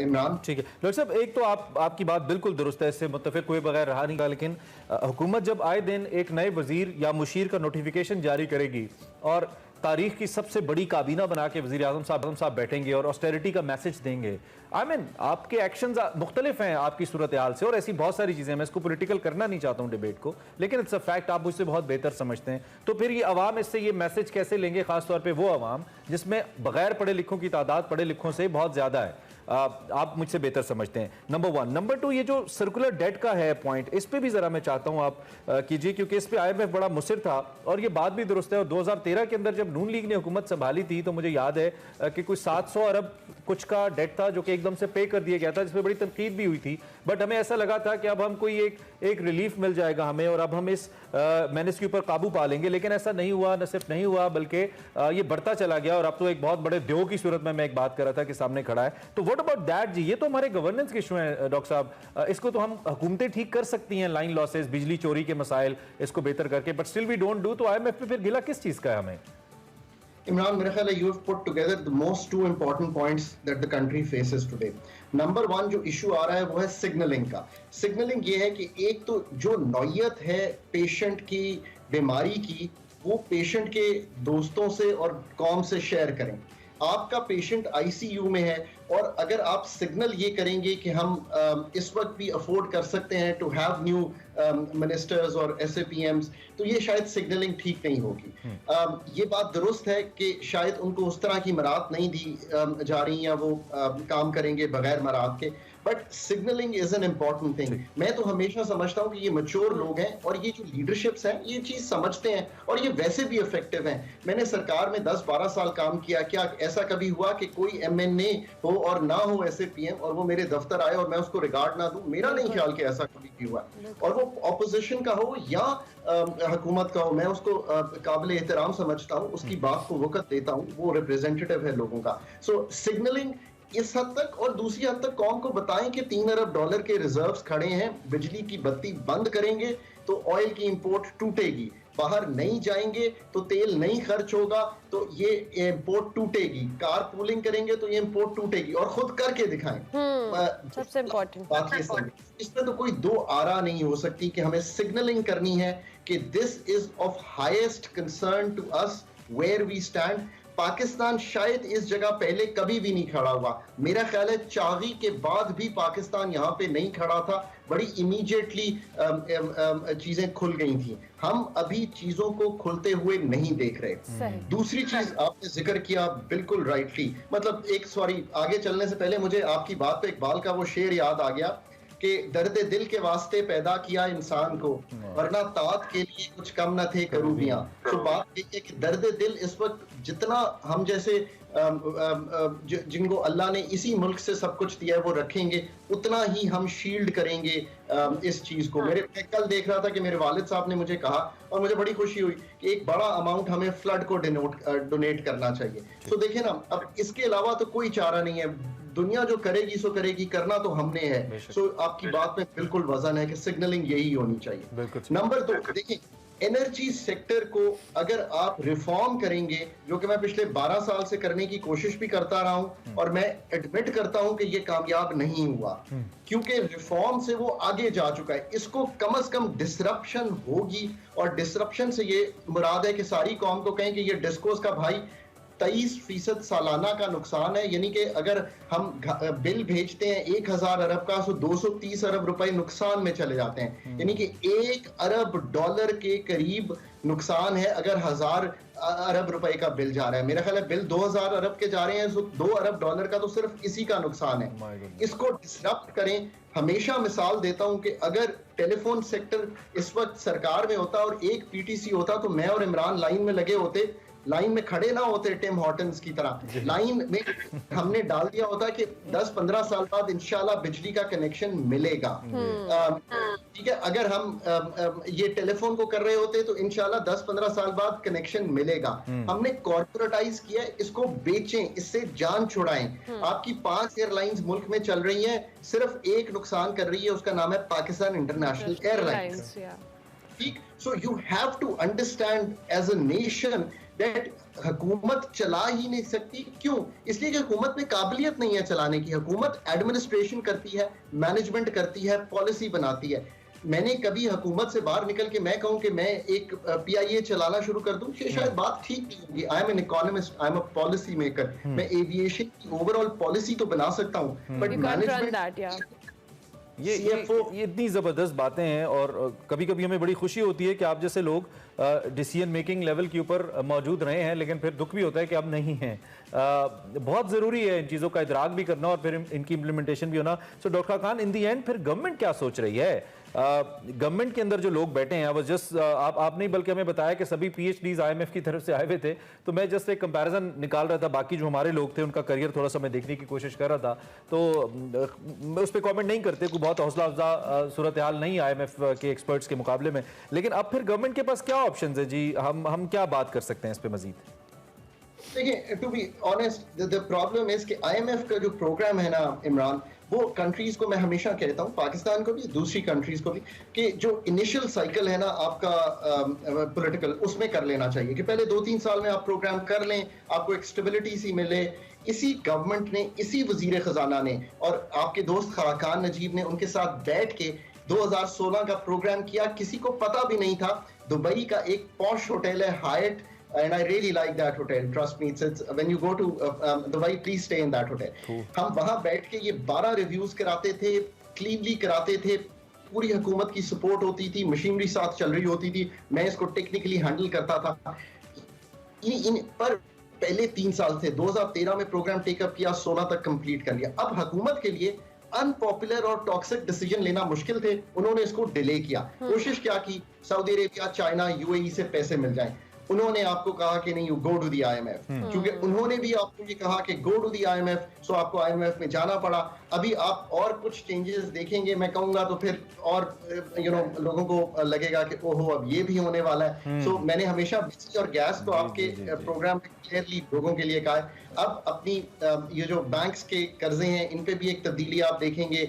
इमरान। ठीक है डॉक्टर साहब, एक तो आपकी बात बिल्कुल दुरुस्त है, इससे मुत्तफिक कोई बगैर रहा नहीं, लेकिन हुकूमत जब आए दिन एक नए वजीर या मुशीर का नोटिफिकेशन जारी करेगी और तारीख की सबसे बड़ी काबीना बना के वज़ीर आज़म साहब बैठेंगे और ऑस्टेरिटी का मैसेज देंगे, आपके एक्शंस मुख्तलिफ हैं आपकी सूरत हाल से, और ऐसी बहुत सारी चीज़ें, मैं इसको पॉलिटिकल करना नहीं चाहता हूँ डिबेट को, लेकिन इट्स अ फैक्ट, आप मुझसे बहुत बेहतर समझते हैं। तो फिर ये अवाम इससे ये मैसेज कैसे लेंगे, खासतौर पर वो अवाम जिसमें बगैर पढ़े लिखों की तादाद पढ़े लिखों से बहुत ज़्यादा है? आप मुझसे बेहतर समझते हैं, नंबर 1। नंबर 2, ये जो सर्कुलर डेट का है पॉइंट, इस पे भी जरा मैं चाहता हूं आप कीजिए, क्योंकि इस पे IMF बड़ा मुसिर था और ये बात भी दुरुस्त है। और 2013 के अंदर जब नून लीग ने हुकूमत संभाली थी तो मुझे याद है कि कुछ 700 अरब कुछ का डेट था जो कि एकदम से पे कर दिया गया था, जिसमें बड़ी तनकीद भी हुई थी। बट हमें ऐसा लगा था कि अब हम कोई एक रिलीफ मिल जाएगा हमें और अब हम इस मैनेज के ऊपर काबू पा लेंगे, लेकिन ऐसा नहीं हुआ। न सिर्फ नहीं हुआ बल्कि ये बढ़ता चला गया और अब तो एक बहुत बड़े देव की सूरत में मैं एक बात कर रहा था कि सामने खड़ा है। तो व्हाट अबाउट दैट जी? ये तो हमारे गवर्नेंस के इशू हैं डॉक्टर साहब, इसको तो हम हुकूमतें ठीक कर सकती हैं, लाइन लॉसेस, बिजली चोरी के मसाइल, इसको बेहतर करके, but still we don't do. तो IMF पे फिर गिला किस चीज का है हमें? Imran, मेरा ख्याल है you have put together the most two important points that the country faces today. Number 1 जो इशू आ रहा है वो है सिग्नलिंग का। सिग्नलिंग ये है कि एक तो जो नौयत है पेशेंट की बीमारी की, वो पेशेंट के दोस्तों से और कौम से शेयर करें। आपका पेशेंट ICU में है और अगर आप सिग्नल ये करेंगे कि हम इस वक्त भी अफोर्ड कर सकते हैं टू हैव न्यू मिनिस्टर्स और SAPMs, तो ये शायद सिग्नलिंग ठीक नहीं होगी। ये बात दुरुस्त है कि शायद उनको उस तरह की मराहत नहीं दी जा रही, या वो काम करेंगे बगैर मराहत के, but signalling is an important thing. मैं तो हमेशा समझता हूँ कि ये मैच्योर लोग हैं और ये जो लीडरशिप्स हैं ये चीज समझते हैं और ये वैसे भी इफेक्टिव हैं। मैंने सरकार में 10-12 साल काम किया, क्या ऐसा कभी हुआ कि कोई MNA हो और ना हो SAPM और वो मेरे दफ्तर आए और मैं उसको रिगार्ड ना दूं? मेरा नहीं ख्याल कि ऐसा कभी भी हुआ, और वो ऑपोजिशन का हो या हुकूमत का हो, मैं उसको काबिल एहतराम समझता हूँ, उसकी बात को वक़्त देता हूँ, वो रिप्रेजेंटेटिव है लोगों का। सो सिग्नलिंग इस हद तक, और दूसरी हद तक कौम को बताएं कि $3 अरब के रिजर्व्स खड़े हैं, बिजली की बत्ती बंद करेंगे तो ऑयल की इंपोर्ट टूटेगी, बाहर नहीं जाएंगे तो तेल नहीं खर्च होगा तो ये इंपोर्ट टूटेगी, कार पूलिंग करेंगे तो ये इंपोर्ट टूटेगी, और खुद करके दिखाएं। सबसे इम्पोर्टेंट बात ये सब, इसमें तो कोई दो आरा नहीं हो सकती कि हमें सिग्नलिंग करनी है कि this is of highest concern to us where we stand. Pakistan शायद इस जगह पहले कभी भी नहीं खड़ा हुआ। मेरा ख्याल है चागी के बाद भी पाकिस्तान यहाँ पे नहीं खड़ा था, बड़ी इमीडिएटली चीजें खुल गई थी। हम अभी चीजों को खुलते हुए नहीं देख रहे। दूसरी चीज आपने जिक्र किया बिल्कुल राइटली, मतलब आगे चलने से पहले मुझे आपकी बात पे इकबाल का वो शेर याद आ गया कि दर्द दिल के वास्ते पैदा किया इंसान को, वरना तात के लिए कुछ कम न थे करूबियां। तो बात ये है कि दर्द दिल इस वक्त जितना हम जैसे जिनको अल्लाह ने इसी मुल्क से सब कुछ दिया है वो रखेंगे, उतना ही हम शील्ड करेंगे इस चीज को। मैं कल देख रहा था कि मेरे वालिद साहब ने मुझे कहा और मुझे बड़ी खुशी हुई कि एक बड़ा अमाउंट हमें फ्लड को डोनेट करना चाहिए। तो देखें ना, अब इसके अलावा तो कोई चारा नहीं है, दुनिया जो करेगी सो करेगी, करना तो हमने है। सो आपकी बात में बिल्कुल वजन है कि सिग्नलिंग यही होनी चाहिए। नंबर 2, देखिए एनर्जी सेक्टर को अगर आप रिफॉर्म करेंगे, जो कि मैं पिछले 12 साल से करने की कोशिश भी करता रहा हूं, और मैं एडमिट करता हूं कि ये कामयाब नहीं हुआ, क्योंकि रिफॉर्म से वो आगे जा चुका है। इसको कम से कम डिसरप्शन होगी, और डिसरप्शन से ये मुराद है कि सारी कौम को कहें कि ये डिस्कोस का भाई 23% सालाना का नुकसान है, यानी कि अगर हम बिल भेजते हैं 1000 अरब का, तो 230 अरब रुपए नुकसान में चले जाते हैं, यानी कि 1 अरब डॉलर के करीब नुकसान है अगर 1000 अरब रुपए का बिल जा रहा है। मेरा ख्याल है बिल 2000 अरब के जा रहे हैं, तो 2 अरब डॉलर का तो सिर्फ इसी का नुकसान है। इसको डिसरप्ट करें। हमेशा मिसाल देता हूं कि अगर टेलीफोन सेक्टर इस वक्त सरकार में होता और एक पीटीसी होता, तो मैं और इमरान लाइन में लगे होते, लाइन में खड़े ना होते टिम हॉर्टन्स की तरह, लाइन में हमने डाल दिया होता कि 10-15 साल बाद इंशाल्लाह बिजली का कनेक्शन मिलेगा। ठीक है, अगर हम ये टेलीफोन को कर रहे होते तो इंशाल्लाह 10-15 साल बाद कनेक्शन मिलेगा। हमने कॉर्पोरेटाइज किया, इसको बेचें, इससे जान छुड़ाएं। आपकी 5 एयरलाइंस मुल्क में चल रही हैं, सिर्फ एक नुकसान कर रही है, उसका नाम है पाकिस्तान इंटरनेशनल एयरलाइंस। ठीक, so you have to understand as a nation that हुकूमत चला ही नहीं सकती। क्यों? इसलिए कि हुकूमत में काबिलियत नहीं है चलाने की। हुकूमत एडमिनिस्ट्रेशन करती है, मैनेजमेंट करती है, पॉलिसी बनाती है। मैंने कभी हुकूमत से बाहर निकल के मैं कहूं कि मैं एक PIA चलाना शुरू कर दूं, ये शायद बात ठीक नहीं होगी। I am an economist, I am a policy maker. मैं एविएशन की ओवरऑल पॉलिसी तो बना सकता हूं, बट मैनेजमेंट ये इतनी ज़बरदस्त बातें हैं, और कभी कभी हमें बड़ी खुशी होती है कि आप जैसे लोग डिसीजन मेकिंग लेवल के ऊपर मौजूद रहे हैं, लेकिन फिर दुख भी होता है कि अब नहीं हैं। बहुत ज़रूरी है इन चीज़ों का इदराक भी करना और फिर इनकी इम्प्लीमेंटेशन भी होना। So doctor Khan, in the and फिर गवर्नमेंट क्या सोच रही है? गवर्नमेंट के अंदर जो लोग बैठे हैं, जस्ट आप नहीं बल्कि हमें बताया कि सभी PhDs IMF की तरफ से आए हुए थे, तो मैं जस्ट एक कंपैरिजन निकाल रहा था, बाकी जो हमारे लोग थे उनका करियर थोड़ा सा मैं देखने की कोशिश कर रहा था, तो मैं उस पर कॉमेंट नहीं करते, कोई बहुत हौसला अफजा सूरत हाल नहीं IMF के एक्सपर्ट्स के मुकाबले में। लेकिन अब फिर गवर्नमेंट के पास क्या ऑप्शन है जी? हम क्या बात कर सकते हैं इस पर मजीद? देखिए, to be honest, the problem is कि IMF का जो प्रोग्राम है ना इमरान, वो कंट्रीज को, मैं हमेशा कहता हूँ, पाकिस्तान को भी, दूसरी कंट्रीज को भी, कि जो इनिशियल साइकिल है ना आपका पॉलिटिकल, उसमें कर लेना चाहिए कि पहले 2-3 साल में आप प्रोग्राम कर लें, आपको एक स्टेबिलिटी सी मिले। इसी गवर्नमेंट ने, इसी वजीर खजाना ने और आपके दोस्त खाकान नजीब ने उनके साथ बैठ के 2016 का प्रोग्राम किया। किसी को पता भी नहीं था। दुबई का एक पॉश होटल है height, and I really like that hotel, trust me, it's when you go to Dubai, please stay in that hotel. हम वहां बैठ के ये 12 रिव्यूज कराते थे, क्लीनली कराते थे, पूरी हुकूमत की सपोर्ट होती थी, मशीनरी साथ चल रही होती थी, मैं इसको टेक्निकली हैंडल करता था। पर पहले 3 साल थे, 2013 में प्रोग्राम टेकअप किया, 16 तक कंप्लीट कर लिया। अब हुकूमत के लिए अनपॉपुलर और टॉक्सिक डिसीजन लेना मुश्किल थे, उन्होंने इसको डिले किया। कोशिश क्या की, सऊदी अरेबिया, चाइना, UAE से पैसे मिल जाए। उन्होंने आपको कहा कि नहीं, you go to the IMF, क्योंकि उन्होंने भी आपको ये कहा कि go to the IMF, so आपको IMF में जाना पड़ा। अभी आप और कुछ चेंजेस देखेंगे, मैं कहूंगा, तो फिर और लोगों को लगेगा कि ओहो अब ये भी होने वाला है। सो मैंने हमेशा बिजली और गैस को आपके प्रोग्राम में क्लियरली लोगों के लिए कहा है। अब अपनी ये जो बैंक्स के कर्जे हैं, इन पे भी एक तब्दीली आप देखेंगे।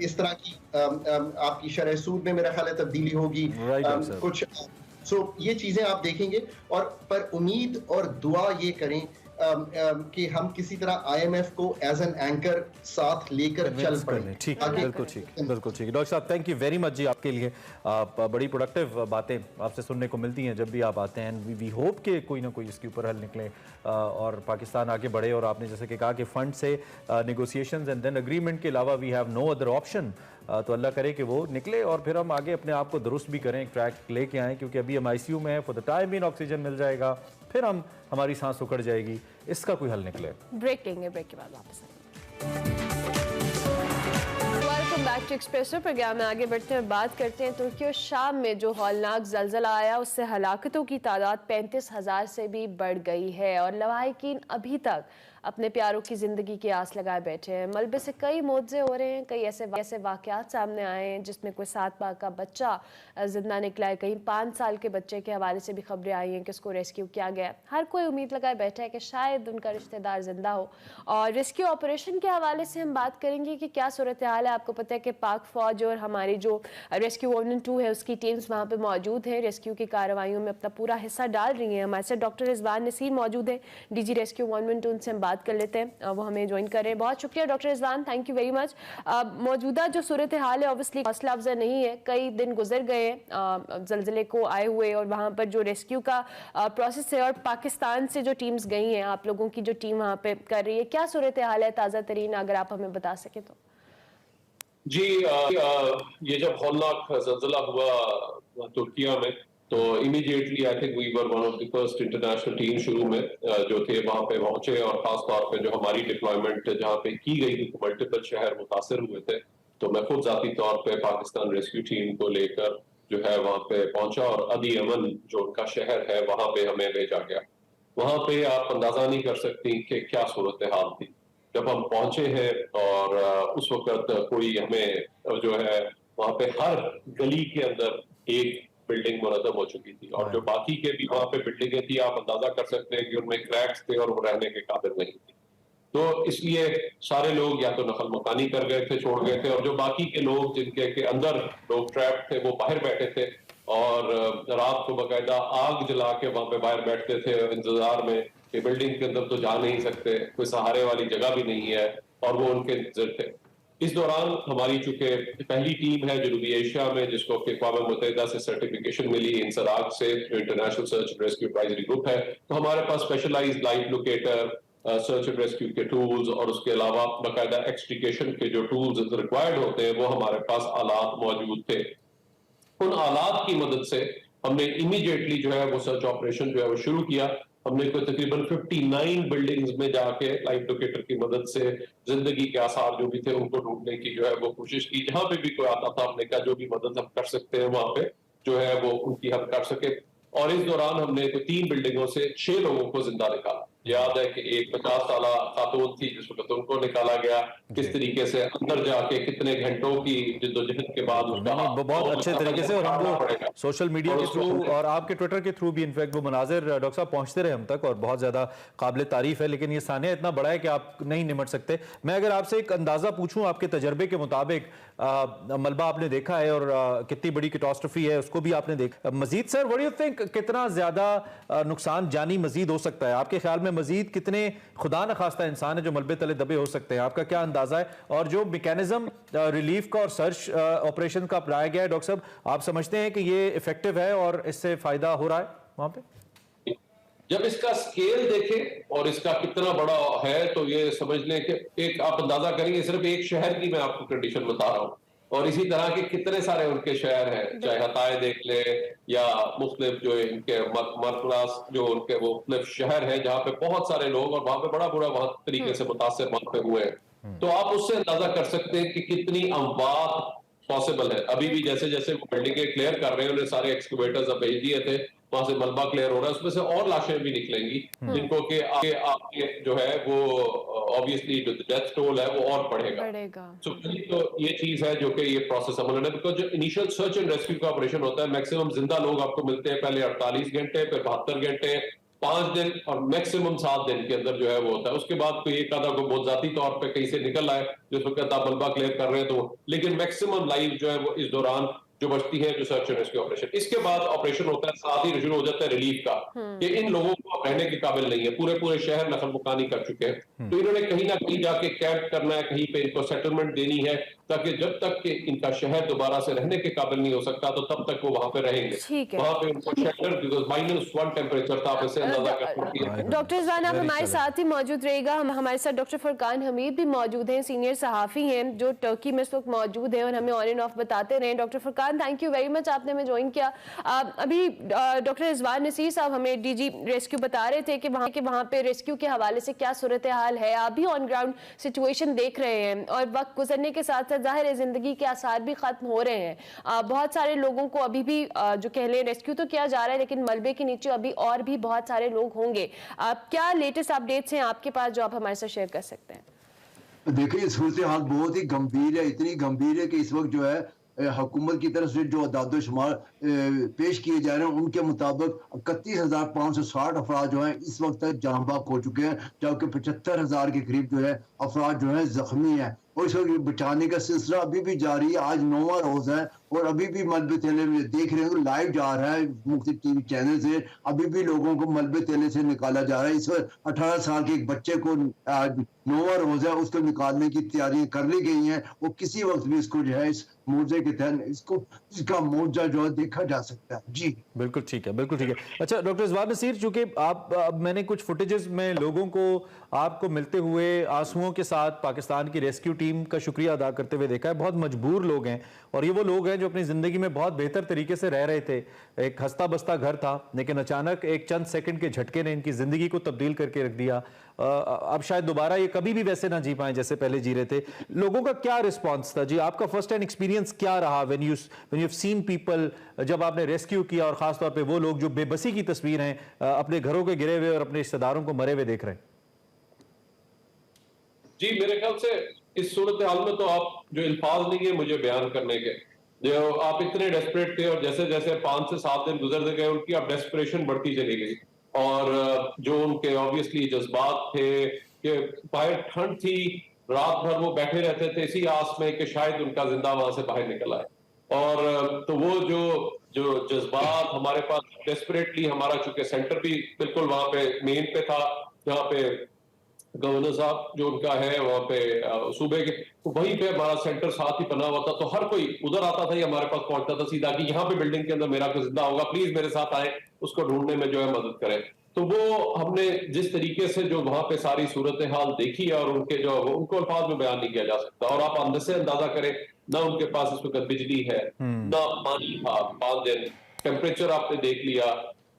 इस तरह की आपकी शरह सूद में मेरा ख्याल है तब्दीली होगी कुछ। ये चीजें आप देखेंगे, और पर उम्मीद और दुआ ये करें कि हम किसी तरह IMF को एज एन एंकर साथ लेकर चल पड़े। ठीक, बिल्कुल ठीक, बिल्कुल ठीक। डॉक्टर साहब, थैंक यू वेरी मच जी, आपके लिए बड़ी प्रोडक्टिव बातें आपसे सुनने को मिलती हैं जब भी आप आते हैं। वी होप कि कोई ना कोई इसके ऊपर हल निकले और पाकिस्तान आगे बढ़े। और आपने जैसे कि कहा कि फंड से नेगोशिएशंस एंड देन अग्रीमेंट के अलावा we have no other option, तो अल्लाह करे कि वो निकले और फिर हम आगे अपने आप को दुरुस्त भी करें, एक ट्रैक लेके आएँ, क्योंकि अभी हम ICU में हैं। For the time being oxygen मिल जाएगा, फिर हमारी सांस उखड़ जाएगी, इसका कोई हल निकले। ब्रेक लेंगे, ब्रेक के बाद वापस आएंगे। Welcome back to Expresso. Program में आगे बढ़ते हैं, बात करते हैं तुर्की और शाम में जो हौलनाक जलजला आया, उससे हलाकतों की तादाद 35,000 से भी बढ़ गई है और लवाहिकीन अभी तक अपने प्यारों की ज़िंदगी की आस लगाए बैठे हैं। मलबे से कई मौजे हो रहे हैं, कई ऐसे वाक़यात सामने आए हैं जिसमें कोई 7 माह का बच्चा जिंदा निकला है, कहीं 5 साल के बच्चे के हवाले से भी खबरें आई हैं कि उसको रेस्क्यू किया गया। हर कोई उम्मीद लगाए बैठा है कि शायद उनका रिश्तेदार जिंदा हो। और रेस्क्यू ऑपरेशन के हवाले से हम बात करेंगे कि क्या सूरत हाल है। आपको पता खूबसूरत है कि पाक फौज और हमारी जो रेस्क्यू 1 और 2 है उसकी टीम्स वहाँ पे मौजूद हैं, रेस्क्यू की कार्रवाइयों में अपना पूरा हिस्सा डाल रही हैं। हमारे साथ डॉक्टर रिजवान नसीर मौजूद है, डीजी रेस्क्यू 1 और 2, उनसे हम बात कर लेते हैं, वो हमें ज्वाइन कर रहे हैं। बहुत शुक्रिया doctor Rizwan, thank you very much. मौजूदा जो सूरत हाल है ऑब्वियसली हौसला अफजा नहीं है, कई दिन गुजर गए हैं ज़लज़ले को आए हुए और वहाँ पर जो रेस्क्यू का प्रोसेस है, और पाकिस्तान से जो टीम्स गई हैं, आप लोगों की जो टीम वहाँ पे कर रही है, क्या सूरत हाल है ताज़ा तरीन, अगर आप हमें बता सकें तो। जी ये जब हौलनाक ज़लज़ला हुआ तुर्किया में, तो immediately I think we were one of the first international team शुरू में जो थे वहाँ पे पहुंचे, और खास तौर पे जो हमारी डिप्लॉयमेंट जहाँ पे की गई थी, मल्टीपल शहर मुतासर हुए थे, तो मैं खुद जाती तौर पे पाकिस्तान रेस्क्यू टीम को लेकर जो है वहाँ पे पहुंचा, और अदी अमन जो उनका शहर है वहाँ पे हमें भेजा गया। वहाँ पे आप अंदाजा नहीं कर सकती कि क्या सूरत हाल थी जब हम पहुंचे हैं, और उस वक्त कोई हमें जो है वहाँ पे हर गली के अंदर एक बिल्डिंग मुनज़्ज़म हो चुकी थी, और जो बाकी के भी वहाँ पे बिल्डिंगें थी, आप अंदाजा कर सकते हैं कि उनमें क्रैक्स थे और वो रहने के काबिल नहीं थी। तो इसलिए सारे लोग या तो नकल मकानी कर गए थे, छोड़ गए थे, और जो बाकी के लोग जिनके के अंदर लोग ट्रैप थे वो बाहर बैठे थे, और रात को बाकायदा आग जला के वहां पे बाहर बैठते थे इंतजार में कि बिल्डिंग के अंदर तो जा नहीं सकते, कोई सहारे वाली जगह भी नहीं है, और वो उनके इंतजार थे। इस दौरान हमारी चूंकि पहली टीम है जनूबी एशिया में जिसको अक़वाम मुत्तहिदा से सर्टिफिकेशन मिली इंसराग से, जो international search and rescue advisory group है, तो हमारे पास specialized light locator, search and rescue के टूल्स, और उसके अलावा बाकायदा एक्सट्रिकेशन के जो टूल्स रिक्वायर्ड होते हैं वो हमारे पास आलात मौजूद थे। उन आलात की मदद से हमने इमीडिएटली जो है वो सर्च ऑपरेशन जो है वो शुरू किया। हमने कोई तकरीबन 59 बिल्डिंग्स में जाके लाइट लोकेटर की मदद से जिंदगी के आसार जो भी थे उनको ढूंढने की जो है वो कोशिश की। जहां पे भी कोई आता था हमने कहा जो भी मदद हम कर सकते हैं वहां पे जो है वो उनकी हम कर सके। और इस दौरान हमने कोई 3 बिल्डिंगों से 6 लोगों को जिंदा निकाला। याद है कि एक 50 साल खातून थी जिस वक्त उनको निकाला गया, किस तरीके से अंदर जाके कितने घंटों की जिद्दोजहद के बाद उसका बहुत अच्छे तरीके से, और हम वो सोशल मीडिया के थ्रू और आपके ट्विटर के थ्रू भी इनफैक्ट वो मनाजिर डॉक्टर साहब पहुंचते रहे हम तक, और बहुत ज्यादा काबिल तारीफ है। लेकिन ये सानिया इतना बड़ा है कि आप नहीं निमट सकते। मैं अगर आपसे एक अंदाजा पूछूं आपके तजर्बे के मुताबिक, मलबा आपने देखा है और कितनी बड़ी कैटास्ट्रोफी है उसको भी आपने देखा, Majeed sir what do you think कितना ज्यादा नुकसान जानी मजीद हो सकता है आपके ख्याल में? मजीद कितने खुदा न खास्ता इंसान है जो मलबे तले दबे हो सकते हैं, आपका क्या अंदाजा है? और जो मैकेनिज्म रिलीफ का और सर्च ऑपरेशन का अपनाया गया है डॉक्टर साहब, आप समझते हैं कि ये इफेक्टिव है और इससे फायदा हो रहा है वहां पे? जब इसका स्केल देखें और इसका कितना बड़ा है तो ये समझ लें कि एक आप अंदाजा करेंगे, सिर्फ एक शहर की मैं आपको कंडीशन बता रहा हूँ, और इसी तरह के कितने सारे उनके शहर हैं, चाहे हताए देख ले या मुख्तलिफ जो इनके मरकज जो उनके वो मुख्तलिफ शहर हैं जहाँ पे बहुत सारे लोग और वहां पे बड़ा बुरा बहुत तरीके से मुतासर वहां पे हुए हैं। तो आप उससे अंदाजा कर सकते हैं कि कितनी अमवात पॉसिबल है। अभी भी जैसे जैसे वो बिल्डिंगें क्लियर कर रहे हैं, उन्हें सारे एक्सकवेटर्स अब भेज दिए थे, वहां से मलबा क्लियर हो रहा है, उसमें से और लाशें भी निकलेंगी जिनको कि आपके जो है वो ऑब्वियसली जो डेथ टोल है वो और बढ़ेगा। तो ये चीज है जो कि ये प्रोसेस अमल है, बिकॉज जो इनिशियल सर्च एंड रेस्क्यू का ऑपरेशन होता है मैक्सिमम जिंदा लोग आपको मिलते हैं पहले 48 घंटे, फिर 72 घंटे, 5 दिन और मैक्सिमम 7 दिन के अंदर जो है वो होता है। उसके बाद कोई एक आधा को बहुत जाती तौर पे कहीं से निकल आए जिस वक्त आप मलबा क्लियर कर रहे हैं तो, लेकिन मैक्सिमम लाइफ जो है वो इस दौरान जो बचती है जो सर्च एंड रेस्क्यू ऑपरेशन। इसके बाद ऑपरेशन होता है, साथ ही शुरू हो जाता है रिलीफ का, कि इन लोगों को रहने के काबिल नहीं है, पूरे शहर नकल मुकानी कर चुके हैं, तो इन्होंने कहीं ना कहीं जाके कैंप करना है, कहीं पे इनको सेटलमेंट देनी है, ताकि जब तक कि इनका शहर दोबारा से रहने के काबिल नहीं हो सकता तो तब तक वो वहां पे रहेंगे। वहां पे उनको शेल्टर, बिकॉज़ -1 टेंपरेचर था, आप इससे अंदाजा कर सकते हैं। डॉक्टर रिजवान आप हमारे साथ ही मौजूद रहेगा। हमारे साथ डॉक्टर फुरकान हमीद भी मौजूद हैं, सीनियर सहाफ़ी हैं जो टर्की में इस वक्त मौजूद हैं और हमें ऑन एंड ऑफ बताते रहे। Doctor Furqan thank you very much, आपने हमें ज्वाइन किया। अभी डॉक्टर रिजवान नसीर साहब हमें डीजी रेस्क्यू बता रहे थे कि वहाँ पे रेस्क्यू के हवाले से क्या सूरत हाल है। आप भी ऑन ग्राउंड सिचुएशन देख रहे हैं और वक्त गुजरने के साथ साथ जाहिर है जिंदगी के आसार भी खत्म हो रहे हैं। बहुत सारे लोगों को अभी भी जो कह लें रेस्क्यू तो किया जा रहा है, लेकिन मलबे के नीचे अभी और भी बहुत सारे लोग होंगे। क्या लेटेस्ट अपडेट्स हैं आपके पास जो आप हमारे साथ शेयर कर सकते हैं? देखिए सूरत हाल बहुत ही गंभीर है, इतनी गंभीर है कि इस वक्त जो है हुकूमत की तरफ से जो अदाद शुमार पेश किए जा रहे हैं उनके मुताबिक 31,560 अफराद जो हैं इस वक्त तक जान बाक हो चुके हैं, जबकि 75,000 के करीब जो है अफराद जो है जख्मी हैं। और इसको बचाने का सिलसिला अभी भी जारी है। आज 9वां रोज है और अभी भी मलबे तेले में देख रहे हैं, लाइव जा रहा है मुख्तलिफ टीवी चैनल से, अभी भी लोगों को मलबे तेले से निकाला जा रहा है। इस वक्त 18 साल के एक बच्चे को 9वां रोज है, उसको निकालने की तैयारियां कर ली गई हैं। वो किसी वक्त भी इसको जो है इस मुआवजे के तहत इसका मुआवजा जो है देखा जा सकता है। जी बिल्कुल ठीक है, बिल्कुल ठीक है। अच्छा डॉक्टर इस्बात नसीर, चूंकि आप मैंने कुछ फुटेजेस में लोगों को आपको मिलते हुए आंसुओं के साथ पाकिस्तान की रेस्क्यू टीम का शुक्रिया अदा करते हुए देखा है। बहुत मजबूर लोग हैं और ये वो लोग हैं जो अपनी जिंदगी में बहुत बेहतर तरीके से रह रहे थे। एक हंसता बसता घर था, लेकिन अचानक एक चंद सेकंड के झटके ने इनकी जिंदगी को तब्दील करके रख दिया। अब शायद दोबारा ये कभी भी वैसे ना जी पाए जैसे पहले जी रहे थे। लोगों का क्या रिस्पॉन्स था जी? आपका फर्स्ट हैंड एक्सपीरियंस क्या रहा when you have seen people, जब आपने रेस्क्यू किया और खासतौर पे वो लोग जो बेबसी की तस्वीर हैं, अपने घरों के गिरे हुए और अपने रिश्तेदारों को मरे हुए देख रहे हैं? जी मेरे ख्याल से इस सूरत हाल में तो आप जो अल्फाज नहीं है मुझे बयान करने के, जो आप इतने डेस्परेट थे और जैसे जैसे 5 से 7 दिन गुजरते गए उनकी अब डेस्परेशन बढ़ती चली गई और जो उनके ऑब्वियसली जज्बात थे कि बाहर ठंड थी, रात भर वो बैठे रहते थे इसी आस में कि शायद उनका जिंदा वहां से बाहर निकल आए। और तो वो जो जज्बात हमारे पास डेस्परेटली, हमारा चूंकि सेंटर भी बिल्कुल वहां पे मेन पे था जहाँ पे गवर्नर साहब जो उनका है वहां पे सूबे के, तो वहीं पे हमारा सेंटर साथ ही बना हुआ था। तो हर कोई उधर आता था, हमारे पास पहुंचता था सीधा कि यहाँ पे बिल्डिंग के अंदर मेरा कोई जिंदा होगा, प्लीज मेरे साथ आए, उसको ढूंढने में जो है मदद करें। तो वो हमने जिस तरीके से जो वहां पे सारी सूरत हाल देखी है और उनके जो उनको अल्फाज में बयान नहीं किया जा सकता। और आप अंदर से अंदाजा करें, ना उनके पास इस वक्त बिजली है, ना पानी था 5 दिन, टेम्परेचर आपने देख लिया।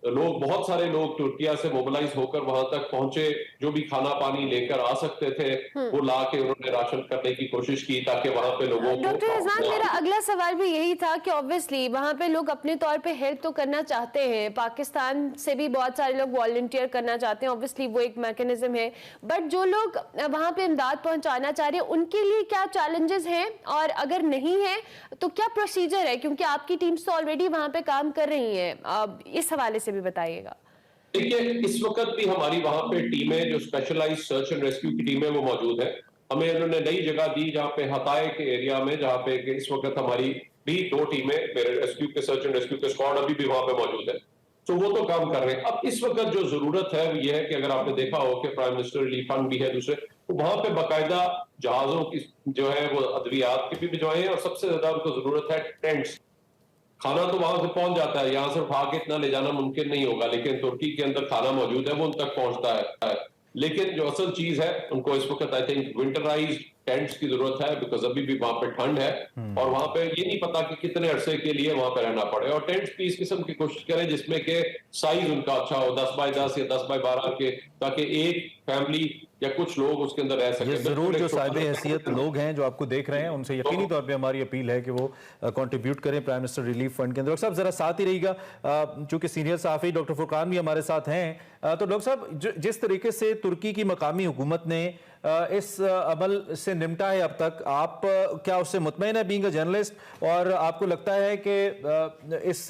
लोग, बहुत सारे लोग तुर्किया से मोबिलाइज होकर वहां तक पहुंचे, जो भी खाना पानी लेकर आ सकते थे वो ला के उन्होंने राशन करने की कोशिश की ताकि वहां पे लोगों को। डॉक्टर रिजवान, मेरा अगला सवाल भी यही था कि ऑब्वियसली वहां पे लोग अपने तौर पे हेल्प तो करना चाहते हैं, पाकिस्तान से भी बहुत सारे लोग वॉलंटियर करना चाहते हैं, ऑब्वियसली वो एक मैकेनिज्म है, बट जो लोग वहां पे इमदाद पहुंचाना चाह रहे हैं उनके लिए क्या चैलेंजेस हैं, और अगर नहीं है तो क्या प्रोसीजर है, क्योंकि आपकी टीम्स तो ऑलरेडी वहां पे काम कर रही हैं, इस हवाले से भी बताइएगा। देखिए इस वक्त भी हमारी वहां पे टीमें जो स्पेशलाइज्ड सर्च एंड रेस्क्यू की टीमें वो मौजूद है। हमें उन्होंने नई जगह दी जहां पे हताए के एरिया में, जहां पे इस वक्त हमारी भी 2 टीमें मेरे रेस्क्यू के सर्च एंड रेस्क्यू के स्क्वाड अभी भी वहां पे मौजूद है, तो वो तो काम कर रहे हैं। अब इस वक्त जो जरूरत है वो ये है कि अगर आपने देखा हो कि प्राइम मिनिस्टर रिलीफ फंड भी है दूसरे, तो वहां पे बाकायदा जहाजों की जो है वो अद्वियात की भी भिजवाए हैं और सबसे ज्यादा उनको जरूरत है टेंट्स। खाना तो वहां से पहुंच जाता है, यहाँ से उठा के इतना ले जाना मुमकिन नहीं होगा, लेकिन तुर्की के अंदर खाना मौजूद है, वो उन तक पहुंचता है। लेकिन जो असल चीज है उनको इस वक्त आई थिंक विंटराइज्ड टेंट्स की जरूरत है, बिकॉज अभी भी वहां पे ठंड है और वहां पे ये नहीं पता कि कितने अरसे के लिए वहां पे रहना पड़े। और टेंट्स भी इस किस्म की कोशिश करें जिसमें के साइज उनका अच्छा हो, 10 बाय 10 या 10 बाय 12 के, ताकि एक फैमिली या कुछ लोग उसके अंदर रह सके। जरूर जो साहिब हैसियत लोग हैं जो आपको देख रहे हैं उनसे यकीनी तौर पे हमारी अपील है कि वो कंट्रीब्यूट करें प्राइम मिनिस्टर रिलीफ फंड के अंदर। डॉक्टर साहब जरा साथ ही रहिएगा, चूंकि सीनियर सहाफी डॉक्टर फुरकान भी हमारे साथ हैं। तो डॉक्टर साहब जिस तरीके से तुर्की की मकामी हुकूमत ने इस अमल से निपटा है अब तक, आप क्या उससे मुतमईन है बीइंग अ जर्नलिस्ट, और आपको लगता है कि इस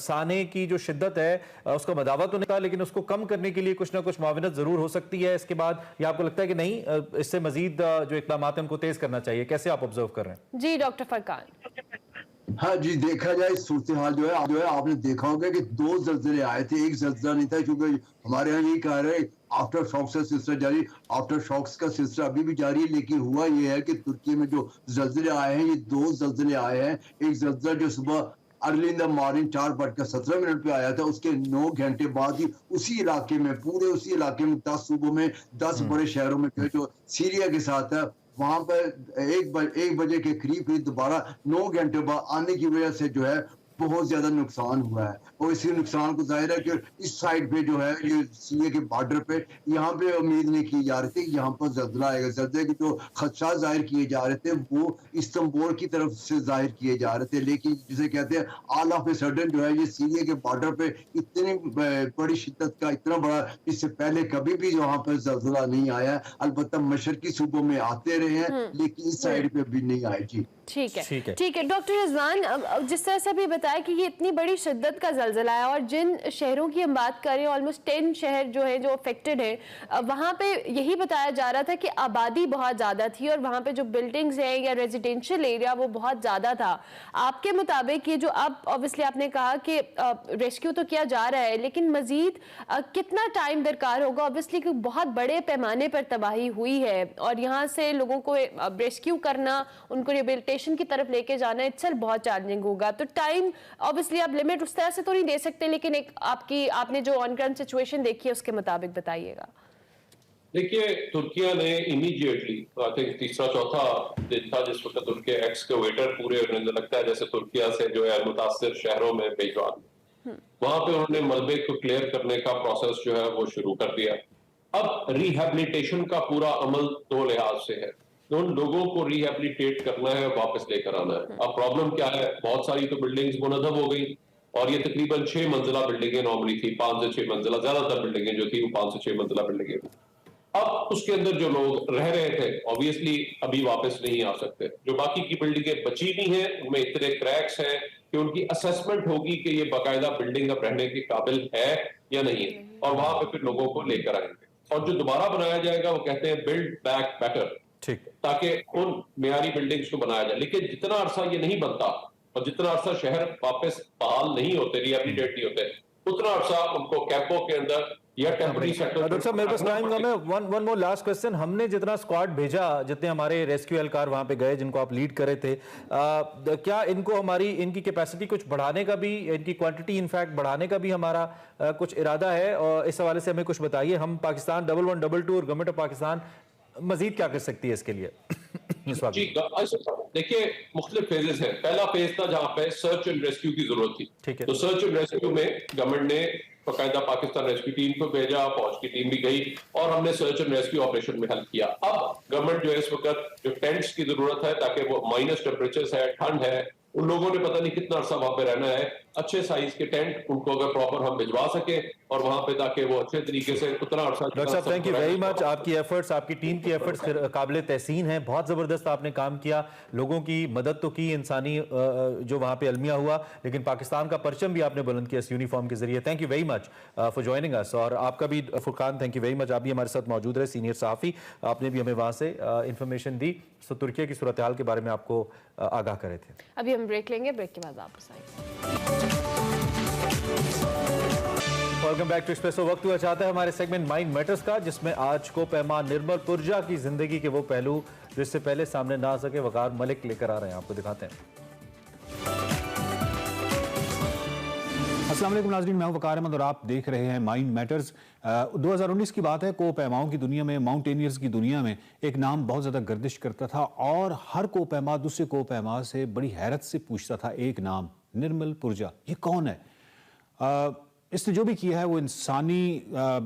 साने की जो शिद्दत है उसका मदावा तो नहीं था, लेकिन उसको कम करने के लिए कुछ ना कुछ मुआवनत जरूर हो सकती है इसके बाद, या आपको लगता है कि नहीं इससे मजीद जो इकदाम है उनको तेज करना चाहिए? कैसे आप ऑब्जर्व कर रहे हैं? जी डॉक्टर फरकान। हाँ जी, देखा जाए सूरत हाल जो है आपने देखा होगा कि 2 ज़लज़ले आए थे, एक ज़लज़ला नहीं था, क्योंकि हमारे यहाँ यही कह रहे आफ्टर शॉक्स का सिलसिला जारी, आफ्टर शॉक्स का सिलसिला अभी भी जारी है। लेकिन हुआ ये है कि तुर्की में जो ज़लज़ले आए हैं, ये 2 ज़लज़ले आए हैं। एक ज़लज़ला जो सुबह अर्ली इन द मॉर्निंग 4:17 पे आया था, उसके 9 घंटे बाद ही उसी इलाके में, पूरे उसी इलाके में 10 सूबों में 10 बड़े शहरों में जो सीरिया के साथ है, वहां पर 1 बजे के करीब दोबारा 9 घंटे बाद आने की वजह से जो है बहुत ज्यादा नुकसान हुआ है। और इसी नुकसान को जाहिर है कि इस साइड पे जो है ये सीरिया के बॉर्डर पे, यहाँ पे उम्मीद नहीं की जा रही थी यहाँ पर ज़लज़ला आएगा। ज़लज़ले के जो खदशा जाहिर किए जा रहे थे वो इस्तांबुल की तरफ से जाहिर किए जा रहे थे, लेकिन जिसे कहते हैं ऑल ऑफ ए सडन जो है ये सीरिया के बॉर्डर पे इतनी बड़ी शिद्दत का, इतना बड़ा, इससे पहले कभी भी वहाँ पर ज़लज़ला नहीं आया। अलबत्ता मशरकी सूबों में आते रहे हैं, लेकिन इस साइड पे भी नहीं आए। जी ठीक है डॉक्टर रिजवान, जिस तरह से भी बताया कि ये इतनी बड़ी शिद्दत का ज़लज़ला है और जिन शहरों की हम बात करें ऑलमोस्ट 10 शहर जो है जो अफेक्टेड है, वहाँ पे यही बताया जा रहा था कि आबादी बहुत ज़्यादा थी और वहाँ पे जो बिल्डिंग्स हैं या रेजिडेंशियल एरिया वो बहुत ज़्यादा था। आपके मुताबिक ये जो अब ऑब्वियसली आपने कहा कि रेस्क्यू तो किया जा रहा है, लेकिन मज़ीद कितना टाइम दरकार होगा? ऑब्वियसली कि बहुत बड़े पैमाने पर तबाही हुई है और यहाँ से लोगों को रेस्क्यू करना, उनको रिहेबिलिटेशन की तरफ लेके जाना इट्सेल्फ बहुत चैलेंजिंग होगा। तो टाइम ऑब्वियसली आप लिमिट उस तरह से तो नहीं दे सकते, लेकिन एक आपने जो ऑन ग्राउंड सिचुएशन देखी है उसके मुताबिक बताइएगा। देखिए, तुर्किया ने इमीडिएटली आई थिंक तीसरा चौथा दिन था जिस वक्त उनके एक्सकवेटर पूरे मुझे लगता है जैसे तुर्किया से जो है मुतासिर शहरों में भिजवा दिए। वहां पे उन्होंने मलबे को क्लियर करने का प्रोसेस जो है वो शुरू कर दिया। अब रिहेबिलिटेशन का पूरा अमल दो लिहाज से है, उन लोगों को रिहेबिलिटेट करना है, वापस लेकर आना है। अब प्रॉब्लम क्या है, बहुत सारी तो बिल्डिंग्स मुनहदम हो गई और ये तकरीबन 6 मंजिला बिल्डिंगें नॉर्मली थी, 5 से 6 मंजिला, ज्यादातर बिल्डिंगें जो थी वो 5 से 6 मंजिला बिल्डिंगें थी। अब उसके अंदर जो लोग रह रहे थे ऑब्वियसली अभी वापस नहीं आ सकते। जो बाकी की बिल्डिंगें बची हुई हैं उनमें इतने क्रैक्स हैं कि उनकी असेसमेंट होगी कि ये बाकायदा बिल्डिंग अब रहने के काबिल है या नहीं है, और वहां पे फिर लोगों को लेकर आएंगे और जो दोबारा बनाया जाएगा वो कहते हैं बिल्ड बैक बेटर, ठीक, ताकि उन मियारी बिल्डिंग्स को बनाया जाए। लेकिन जितना अरसा ये नहीं बनता और जितना अरसा शहर वापस बहाल नहीं होते, रिहेबिलिटेट नहीं होते, उतना अरसा उनको कैंपों के अंदर या टेम्पररी सेटल। डॉक्टर साहब मेरे पास टाइम कम है, वन मोर लास्ट क्वेश्चन। हमने जितना स्क्वाड भेजा, जितने हमारे रेस्क्यू एहलकार वहां पे गए जिनको आप लीड करे थे, क्या इनको इनकी कैपेसिटी कुछ बढ़ाने का भी, इनकी क्वांटिटी इनफैक्ट बढ़ाने का भी हमारा कुछ इरादा है? और इस हवाले से हमें कुछ बताइए। हम पाकिस्तान 1122 और गवर्नमेंट ऑफ पाकिस्तान मजीद क्या कर सकती है इसके लिए? जी देखिए, मुख्तलिफ फेजेस हैं। पहला फेज था जहां पे सर्च एंड रेस्क्यू की जरूरत थी, ठीक है। तो सर्च एंड रेस्क्यू में गवर्नमेंट ने बाकायदा पाकिस्तान रेस्क्यू टीम को भेजा, फौज की टीम भी गई और हमने सर्च एंड रेस्क्यू ऑपरेशन में हेल्प किया। अब गवर्नमेंट जो है इस वक्त जो टेंट्स की जरूरत है ताकि वो माइनस टेम्परेचर है, ठंड है, उन लोगों ने पता नहीं कितना अरसा वहां पे रहना है, अच्छे साइज के टेंट उनको अगर प्रॉपर हम भिजवा सके और वहां पे ताकि वो अच्छे तरीके से उतना अरसा। डॉक्टर साहब थैंक यू वेरी मच। आपकी एफर्ट्स, आपकी टीम की एफर्ट्स काबिल तहसीन है, बहुत जबरदस्त आपने काम किया, लोगों की मदद तो की, इंसानी जो वहां पे अलमिया हुआ, लेकिन पाकिस्तान का परचम भी आपने बुलंद किया इस यूनिफॉर्म के जरिए। Thank you very much for joining us. और आपका भी Furqan thank you very much, आप भी हमारे साथ मौजूद रहे, सीनियर सहाफी, आपने भी हमें वहां से इंफॉर्मेशन दी, तो तुर्की की सूरत हाल के बारे में आपको आगाह करे थे। अभी हम ब्रेक लेंगे, ब्रेक के बाद वापस आएंगे। Welcome back to Expresso. वक्त हुआ चाहता है हमारे सेगमेंट माइंड मैटर्स का, जिसमें आज को पैमा निर्मल पुरजा की जिंदगी के वो पहलू जो इससे पहले सामने ना आ सके, वकार मलिक लेकर आ रहे हैं, आपको दिखाते हैं। अस्सलाम वालेकुम नाज़रीन, मैं हूं वकार अहमद और आप देख रहे हैं माइंड मैटर्स। 2019 की बात है, को पैमाओं की दुनिया में, माउंटेनियर्स की दुनिया में एक नाम बहुत ज़्यादा गर्दिश करता था और हर को पैमा दूसरे को पैमा से बड़ी हैरत से पूछता था एक नाम, निर्मल पुरजा। ये कौन है? इसने जो भी किया है वो इंसानी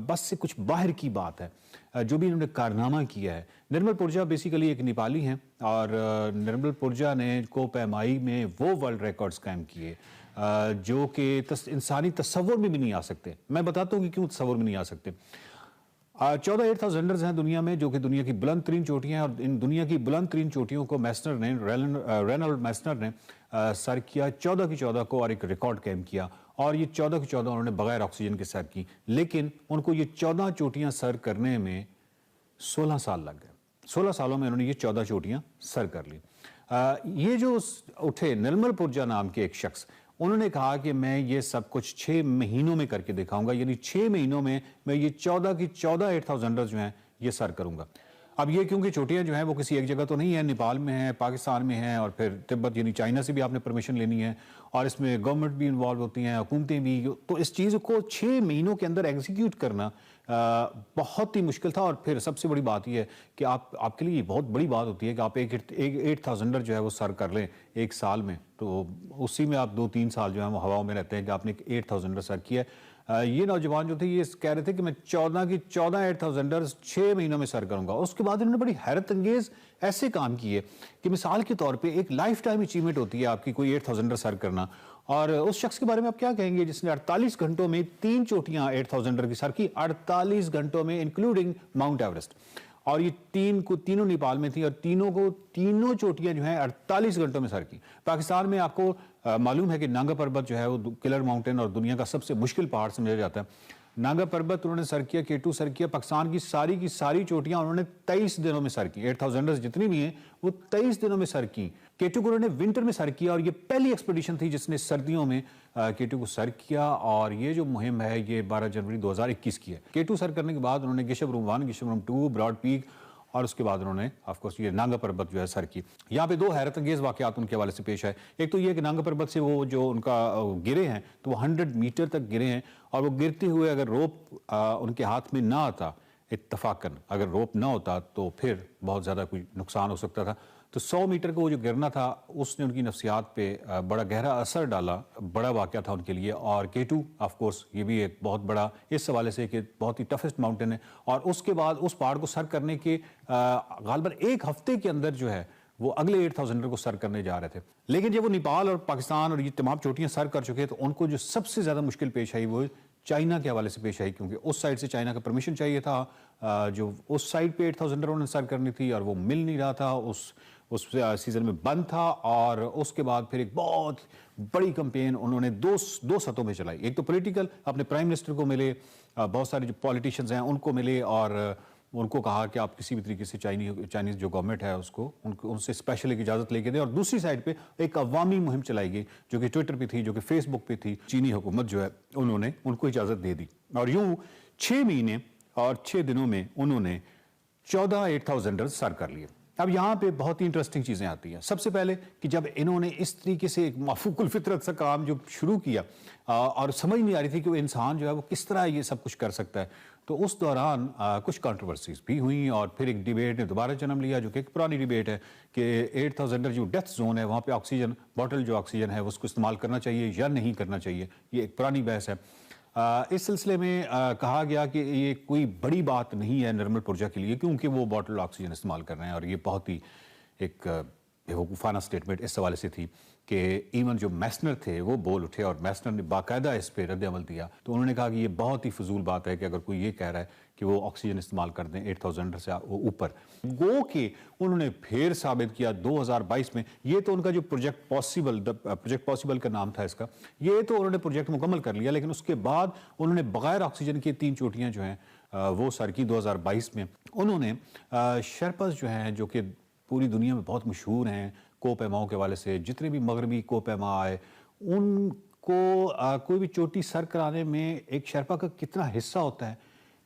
बस से कुछ बाहर की बात है, जो भी इन्होंने कारनामा किया है। निर्मल पुरजा बेसिकली एक नेपाली हैं और निर्मल पुरजा ने को पैमाई में वो वर्ल्ड रिकॉर्ड्स कायम किए जो कि इंसानी तस्वुर में भी नहीं आ सकते। मैं बताता हूँ कि क्यों तस्वुर में नहीं आ सकते। 14 8000 हैं दुनिया में, जो कि दुनिया की बुलंद तरीन चोटियाँ हैं और इन दुनिया की बुलंद तरीन चोटियों को मैसनर ने, रेनल्ड मैसनर ने सर किया 14 की 14 को और एक रिकॉर्ड कायम किया और ये 14 की 14 उन्होंने बगैर ऑक्सीजन के सर की, लेकिन उनको ये 14 चोटियाँ सर करने में 16 साल लग गए। 16 सालों में उन्होंने ये 14 चोटियाँ सर कर ली। ये जो उठे निर्मल पुरजा नाम के एक शख्स, उन्होंने कहा कि मैं ये सब कुछ 6 महीनों में करके दिखाऊंगा, यानी 6 महीनों में मैं ये 14 की 14 8000 जो हैं ये सर करूंगा। अब ये क्योंकि चोटियाँ जो हैं वो किसी एक जगह तो नहीं है, नेपाल में है, पाकिस्तान में है और फिर तिब्बत यानी चाइना से भी आपने परमिशन लेनी है और इसमें गवर्नमेंट भी इन्वॉल्व होती हैं, हुकूमतें भी। तो इस चीज़ को 6 महीनों के अंदर एग्जीक्यूट करना बहुत ही मुश्किल था। और फिर सबसे बड़ी बात यह है कि आपके लिए बहुत बड़ी बात होती है कि आप एक 8000 जो है वो सर कर लें एक साल में, तो उसी में आप 2-3 साल जो है वो हवाओं में रहते हैं कि आपने 8000 सर किया। ये नौजवान जो थे ये कह रहे थे कि मैं 14 की 14 8000 6 महीनों में सर करूंगा। उसके बाद इन्होंने बड़ी हैरत अंगेज ऐसे काम किए कि मिसाल के तौर पे एक लाइफ टाइम अचीवमेंट होती है आपकी कोई 8000 सर करना, और उस शख्स के बारे में आप क्या कहेंगे जिसने 48 घंटों में 3 चोटियां 8000 की सर की, 48 घंटों में इंक्लूडिंग माउंट एवरेस्ट। और ये तीनों नेपाल में थी और तीनों चोटियां जो हैं 48 घंटों में सर की। पाकिस्तान में आपको मालूम है कि नांगा पर्वत जो है वो किलर माउंटेन और दुनिया का सबसे मुश्किल पहाड़ समझा जाता है। नांगा पर्वत उन्होंने सर किया, K2 सर किया, पाकिस्तान की सारी चोटियां उन्होंने 23 दिनों में सर की। 8000 जितनी भी हैं वो 23 दिनों में सर की। K2 को उन्होंने विंटर में सर किया और ये पहली एक्सपीडिशन थी जिसने सर्दियों में K2 को सर किया। और ये जो मुहिम है ये 12 जनवरी 2021 की है। K2 सर करने के बाद उन्होंने गिशबरूम 1, गिशबरूम 2, ब्रॉड पीक और उसके बाद उन्होंने ऑफकोर्स ये नांगा पर्वत जो है सर की। यहाँ पे दो हैरत अंगेज वाकयात उनके हवाले से पेश है। एक तो ये कि नांगा पर्वत से वो जो उनका गिरे हैं तो वो 100 मीटर तक गिरे हैं और वो गिरते हुए अगर रोप उनके हाथ में ना आता, इत्तफाकन अगर रोप ना होता तो फिर बहुत ज़्यादा कोई नुकसान हो सकता था। तो 100 मीटर का वो जो गिरना था उसने उनकी नफ्सियात पे बड़ा गहरा असर डाला, बड़ा वाक़या था उनके लिए। और K2 ऑफ कोर्स ये भी एक बहुत बड़ा इस हवाले से कि बहुत ही टफेस्ट माउंटेन है और उसके बाद उस पहाड़ को सर करने के गालबन एक हफ्ते के अंदर जो है वो अगले 8000 को सर करने जा रहे थे। लेकिन जब वो नेपाल और पाकिस्तान और ये तमाम चोटियाँ सर कर चुके तो उनको जो सबसे ज़्यादा मुश्किल पेश आई वो चाइना के हवाले से पेश आई, क्योंकि उस साइड से चाइना का परमिशन चाहिए था। जो उस साइड पे 8000 उन्होंने सर करनी थी और वो मिल नहीं रहा था, उस सीज़न में बंद था। और उसके बाद फिर एक बहुत बड़ी कैंपेन उन्होंने दो सतहों में चलाई। एक तो पॉलिटिकल, अपने प्राइम मिनिस्टर को मिले, बहुत सारे जो पॉलिटिशियंस हैं उनको मिले और उनको कहा कि आप किसी भी तरीके से चाइनीज़ जो गवर्नमेंट है उसको उनसे स्पेशल एक इजाज़त लेके दें। और दूसरी साइड पे एक अवामी मुहिम चलाई गई जो कि ट्विटर पे थी, जो कि फेसबुक पे थी। चीनी हुकूमत जो है उन्होंने उनको इजाज़त दे दी और यूँ 6 महीने और 6 दिनों में उन्होंने 14 8000 सर कर लिए। अब यहाँ पे बहुत ही इंटरेस्टिंग चीज़ें आती हैं। सबसे पहले कि जब इन्होंने इस तरीके से एक माफूकुल फितरत सा काम जो शुरू किया और समझ नहीं आ रही थी कि वो इंसान जो है वो किस तरह ये सब कुछ कर सकता है, तो उस दौरान कुछ कंट्रोवर्सीज भी हुई और फिर एक डिबेट ने दोबारा जन्म लिया जो कि एक पुरानी डिबेट है कि 8000 जो डेथ जोन है वहाँ पे ऑक्सीजन बॉटल जो ऑक्सीजन है उसको इस्तेमाल करना चाहिए या नहीं करना चाहिए। ये एक पुरानी बहस है। इस सिलसिले में कहा गया कि ये कोई बड़ी बात नहीं है निर्मल पुरजा के लिए, क्योंकि वो बॉटल ऑक्सीजन इस्तेमाल कर रहे हैं। और ये बहुत ही एक बेवकूफ़ाना स्टेटमेंट इस हवाले से थी कि इवन जो मैसनर थे वो बोल उठे और मैसनर ने बाकायदा इस पर रद्द अमल दिया। तो उन्होंने कहा कि ये बहुत ही फजूल बात है कि अगर कोई ये कह रहा है कि वो ऑक्सीजन इस्तेमाल कर दें 8000 से ऊपर। गो के उन्होंने फिर साबित किया 2022 में। ये तो उनका जो प्रोजेक्ट पॉसिबल का नाम था इसका, ये तो उन्होंने प्रोजेक्ट मुकम्मल कर लिया। लेकिन उसके बाद उन्होंने बगैर ऑक्सीजन की 3 चोटियाँ जो हैं वो सर की 2022 में। उन्होंने शर्पस जो हैं जो कि पूरी दुनिया में बहुत मशहूर हैं को पैमाओं के हवाले से, जितने भी मगरबी को पैमा आए उनको कोई भी चोटी सर कराने में एक शर्पा का कितना हिस्सा होता है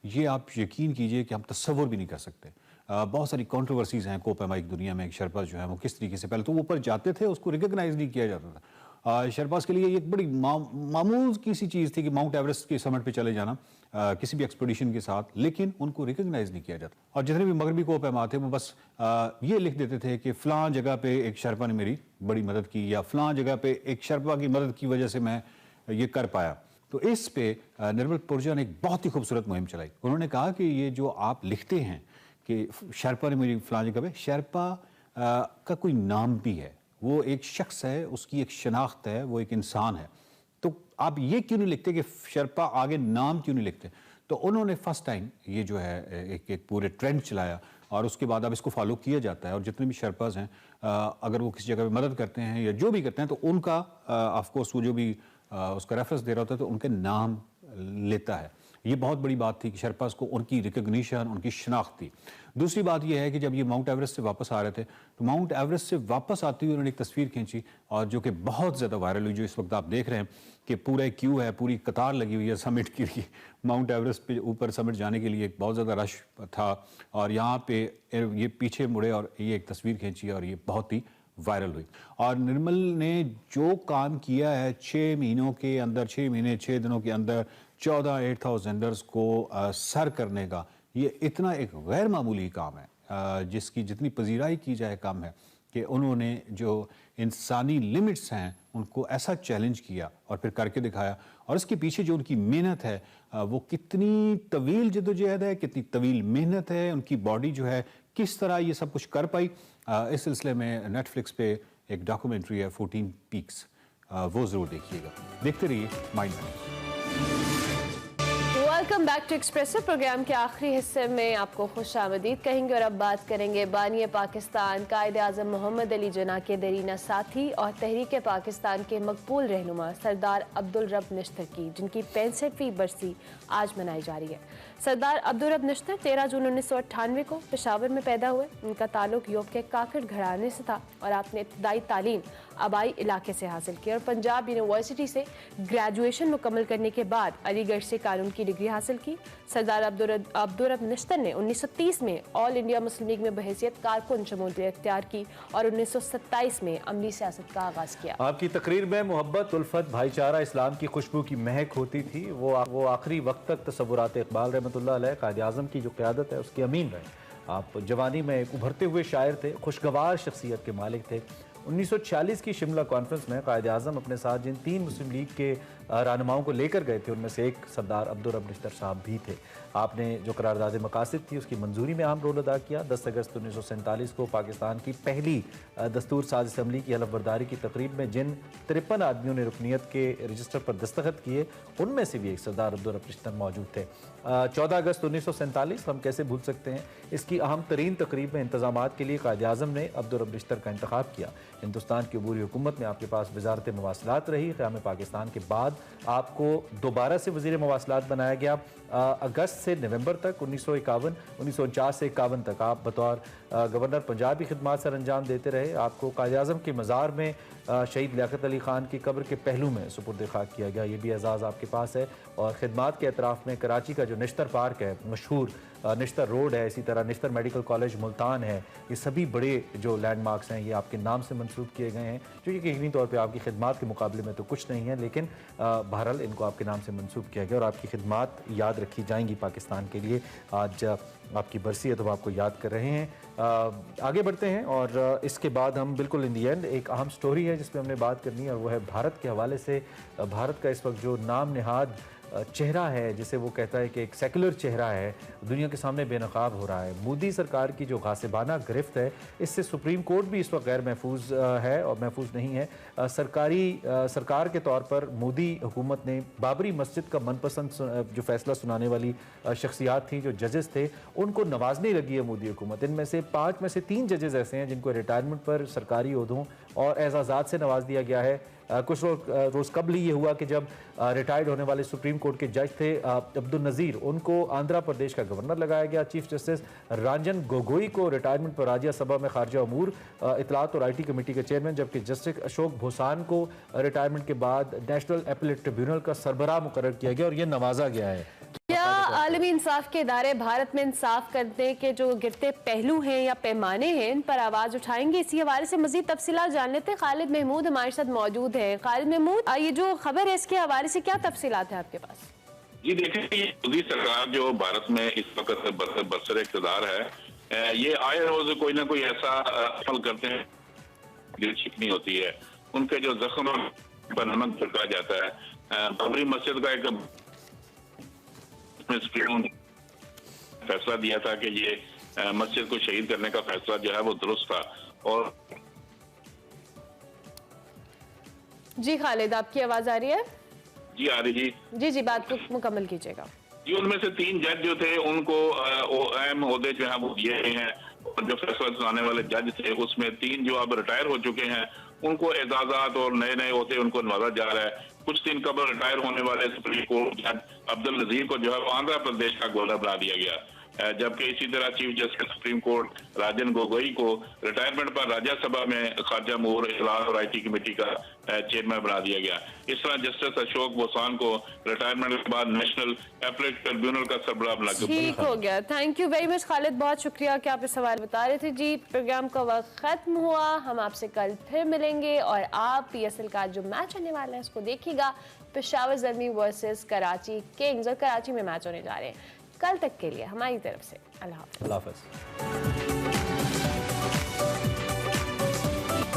ये आप यकीन कीजिए कि हम तस्वुर भी नहीं कर सकते। बहुत सारी कंट्रोवर्सीज हैं को पैमा एक दुनिया में। एक शर्पा जो है वो किस तरीके से, पहले तो वो ऊपर जाते थे उसको रिकग्नाइज नहीं किया जाता था। शर्पास के लिए एक बड़ी मामूल की सी चीज़ थी कि माउंट एवरेस्ट के समिट पे चले जाना किसी भी एक्सपीडिशन के साथ, लेकिन उनको रिकग्नाइज नहीं किया जाता। और जितने भी मगरबी को पैमा थे वो बस ये लिख देते थे कि फ़लाँ जगह पे एक शर्पा ने मेरी बड़ी मदद की या फ़लाँ जगह पे एक शर्पा की मदद की वजह से मैं ये कर पाया। तो इस पे निर्मल पुरजा ने एक बहुत ही खूबसूरत मुहिम चलाई। उन्होंने कहा कि ये जो आप लिखते हैं कि शर्पा ने मेरी फ़लाँ जगह पे, शर्पा का कोई नाम भी है, वो एक शख्स है, उसकी एक शनाख्त है, वो एक इंसान है। तो आप ये क्यों नहीं लिखते कि शर्पा आगे नाम क्यों नहीं लिखते? तो उन्होंने फर्स्ट टाइम ये जो है एक पूरे ट्रेंड चलाया और उसके बाद अब इसको फॉलो किया जाता है। और जितने भी शर्पाज हैं अगर वो किसी जगह पे मदद करते हैं या जो भी करते हैं तो उनका ऑफकोर्स वो जो भी उसका रेफरेंस दे रहा होता है तो उनके नाम लेता है। ये बहुत बड़ी बात थी कि शर्पास को उनकी रिकग्निशन, उनकी शनाख्त थी। दूसरी बात यह है कि जब ये माउंट एवरेस्ट से वापस आ रहे थे तो माउंट एवरेस्ट से वापस आते हुए उन्होंने एक तस्वीर खींची और जो कि बहुत ज़्यादा वायरल हुई, जो इस वक्त आप देख रहे हैं कि पूरा एक क्यू है, पूरी कतार लगी हुई है समिट के लिए। माउंट एवरेस्ट पे ऊपर समिट जाने के लिए एक बहुत ज़्यादा रश था और यहाँ पे ये पीछे मुड़े और ये एक तस्वीर खींची और ये बहुत ही वायरल हुई। और निर्मल ने जो काम किया है 6 महीनों के अंदर, 6 महीने 6 दिनों के अंदर 14 8000 को सर करने का, ये इतना एक गैर मामूली काम है जिसकी जितनी पजीराई की जाए कम है कि उन्होंने जो इंसानी लिमिट्स हैं उनको ऐसा चैलेंज किया और फिर करके दिखाया। और इसके पीछे जो उनकी मेहनत है वो कितनी तवील जद्दोजहद है, कितनी तवील मेहनत है, उनकी बॉडी जो है किस तरह ये सब कुछ कर पाई। इस सिलसिले में नेटफ्लिक्स पे एक डॉक्यूमेंट्री है 14 पीक्स, वो ज़रूर देखिएगा। देखते रहिए mind manage. Welcome back to Expresso. Program के आखिरी हिस्से में आपको खुशामदीद कहेंगे और अब बात करेंगे बानी पाकिस्तान कायदे आज़म मोहम्मद अली जिन्ना के दरीना साथी और तहरीक पाकिस्तान के मकबूल रहनुमा सरदार अब्दुल रब नश्तर की, जिनकी 65वीं बरसी आज मनाई जा रही है। सरदार अब्दुल रब नश्तर 13 जून 1998 को पेशावर में पैदा हुए। उनका ताल्लुक यूरोप के काकड़ घराने से था और आपने इब्तदाई तालीम आबाई इलाके से हासिल की और पंजाब यूनिवर्सिटी से ग्रेजुएशन मुकम्मल करने के बाद अलीगढ़ से कानून की डिग्री हासिल की। सरदार अब्दुल रब नश्तर ने 1930 में ऑल इंडिया मुस्लिम लीग में बहैसियत कारकुन शमूलियत इख्तियार की और 1927 में अमली सियासत का आगाज किया। आपकी तकरीर में मोहब्बत, उल्फत, भाईचारा, इस्लाम की खुशबू की महक होती थी। वो आखिरी वक्त तक तसव्वुरात इकबाल रहमतुल्लाह अलैह कायदे आज़म की जो क़यादत है उसकी अमीन रहे। आप जवानी में एक उभरते हुए शायर थे, खुशगवार शख्सियत के मालिक थे। 1946 की शिमला कॉन्फ्रेंस में कायदे आज़म अपने साथ जिन 3 मुस्लिम लीग के रहनुमाओं को लेकर गए थे उनमें से एक सरदार अब्दुल रब नश्तर साहब भी थे। आपने जो करारदाद मकासिद थी उसकी मंजूरी में अहम रोल अदा किया। 10 अगस्त 1947 को पाकिस्तान की पहली दस्तूर साज असम्बली की हलफ बर्दारी की तकरीब में जिन 53 आदमियों ने रुकनीत के रजिस्टर पर दस्तखत किए उनमें से भी एक सरदार अब्दुल रब नश्तर मौजूद थे। 14 अगस्त 1947 हम कैसे भूल सकते हैं। इसकी अहम तरीन तकरीब में इंतजामात के लिए कायदे आज़म ने अब्दुल रब नश्तर का इंतखाब किया। हिंदुस्तान की अबूरी हुकूमत में आपके पास वजारत मवासलात रही। क़याम पाकिस्तान के बाद आपको दोबारा से वज़ीर मवासलात बनाया गया। अगस्त से नवंबर तक 1951, 1949 से 51 तक आप बतौर गवर्नर पंजाब की खिदमत सर अंजाम देते रहे। आपको कायदे आज़म के मज़ार में शहीद लियाकत अली ख़ान की कब्र के पहलू में सुपुर्द खाक किया गया। ये भी एजाज़ आपके पास है। और खिदमत के अतराफ़ में कराची का जो नश्तर पार्क है, मशहूर नश्तर रोड है, इसी तरह नश्तर मेडिकल कॉलेज मुल्तान है, ये सभी बड़े जो लैंडमार्क्स हैं ये आपके नाम से मंसूब किए गए हैं, जो कि यकीनी तौर पे आपकी खिदमत के मुकाबले में तो कुछ नहीं है, लेकिन बहरहाल इनको आपके नाम से मंसूब किया गया और आपकी खिदमत याद रखी जाएंगी पाकिस्तान के लिए। आज आपकी बरसी है तो आपको याद कर रहे हैं। आगे बढ़ते हैं और इसके बाद हम बिल्कुल इन दी एंड एक अहम स्टोरी है जिस पर हमने बात करनी है और वो है भारत के हवाले से। भारत का इस वक्त जो नाम निहाद चेहरा है, जिसे वो कहता है कि एक सेकुलर चेहरा है, दुनिया के सामने बेनकाब हो रहा है। मोदी सरकार की जो गासिबाना गिरफ्त है इससे सुप्रीम कोर्ट भी इस वक्त गैर महफूज है और महफूज नहीं है। सरकार के तौर पर मोदी हुकूमत ने बाबरी मस्जिद का मनपसंद जो फैसला सुनाने वाली शख्सियात थी, जो जजेस थे, उनको नवाजने लगी है मोदी हुकूमत। इनमें से 5 में से 3 जजेस ऐसे हैं जिनको रिटायरमेंट पर सरकारी ओहदों और एजाज़ात से नवाज दिया गया है। कुछ रोज़ कबल ये हुआ कि जब रिटायर्ड होने वाले सुप्रीम कोर्ट के जज थे अब्दुल नज़ीर, उनको आंध्र प्रदेश का गवर्नर लगाया गया। चीफ जस्टिस रंजन गोगोई को रिटायरमेंट पर राज्यसभा में खारजा अमूर, इतलात और IT कमेटी के चेयरमैन, जबकि जस्टिस अशोक भूसान को रिटायरमेंट के बाद नेशनल अपीलेट ट्रिब्यूनल का सरबराह मुकर्रर किया गया और ये नवाजा गया है। क्या आलमी इंसाफ के इदारे भारत में इंसाफ करने के जो गिरते पहलू हैं या पैमाने हैं इन पर आवाज उठाएंगे? इसी हवाले से मजीद तफसीलात जान लेते हैं। खालिद महमूद हमारे साथ मौजूद है। खालिद महमूद, ये जो खबर है इसके हवाले से क्या तफसीलात है आपके पास? जी देखिए, मोदी सरकार जो भारत में इस वक्त बरसर इक़्तिदार है, ये आए रोज कोई ना कोई ऐसा अमल करते हैं दिल चिकनी होती है। उनके जो जख्म पर नमक छिड़का जाता है। बाबरी मस्जिद का एक फैसला दिया था कि ये मस्जिद को शहीद करने का फैसला जो है वो दुरुस्त था। और जी खालिद, आपकी आवाज आ रही है? जी आ रही जी जी, बात को मुकम्मल कीजिएगा। जी, उनमें से 3 जज जो थे उनको अहम ओहदे जो है वो दिए गए हैं और जो फैसला सुनाने वाले जज थे उसमें 3 जो अब रिटायर हो चुके हैं उनको एजाजात और नए नए ओहदे उनको नवाजा जा रहा है। कुछ दिन कबल रिटायर होने वाले सुप्रीम कोर्ट जज अब्दुल नजीर को जो है वो आंध्र प्रदेश का गवर्नर बना दिया गया, जबकि इसी तरह chief justice supreme court Ranjan Gogoi को रिटायरमेंट पर राज्यसभा में खारजा अमूर, इतलात और IT कमेटी का चेयरमैन बना दिया गया। इस तरह जस्टिस अशोक भूसान को रिटायरमेंट के बाद नेशनल अपीलेट ट्रिब्यूनल का सरबराह बना दिया। ठीक हो गया। Thank you very much Khalid, बहुत शुक्रिया कि आप इस सवाल बता रहे थे। जी, प्रोग्राम का वक्त खत्म हुआ। हम आपसे कल फिर मिलेंगे और आप PSL का जो मैच होने वाला है उसको देखिएगा। पेशावर ज़ल्मी वर्सेस कराची किंग्स, और कराची में मैच होने जा रहे हैं। कल तक के लिए हमारी तरफ से अल्लाह हाफ़िज़।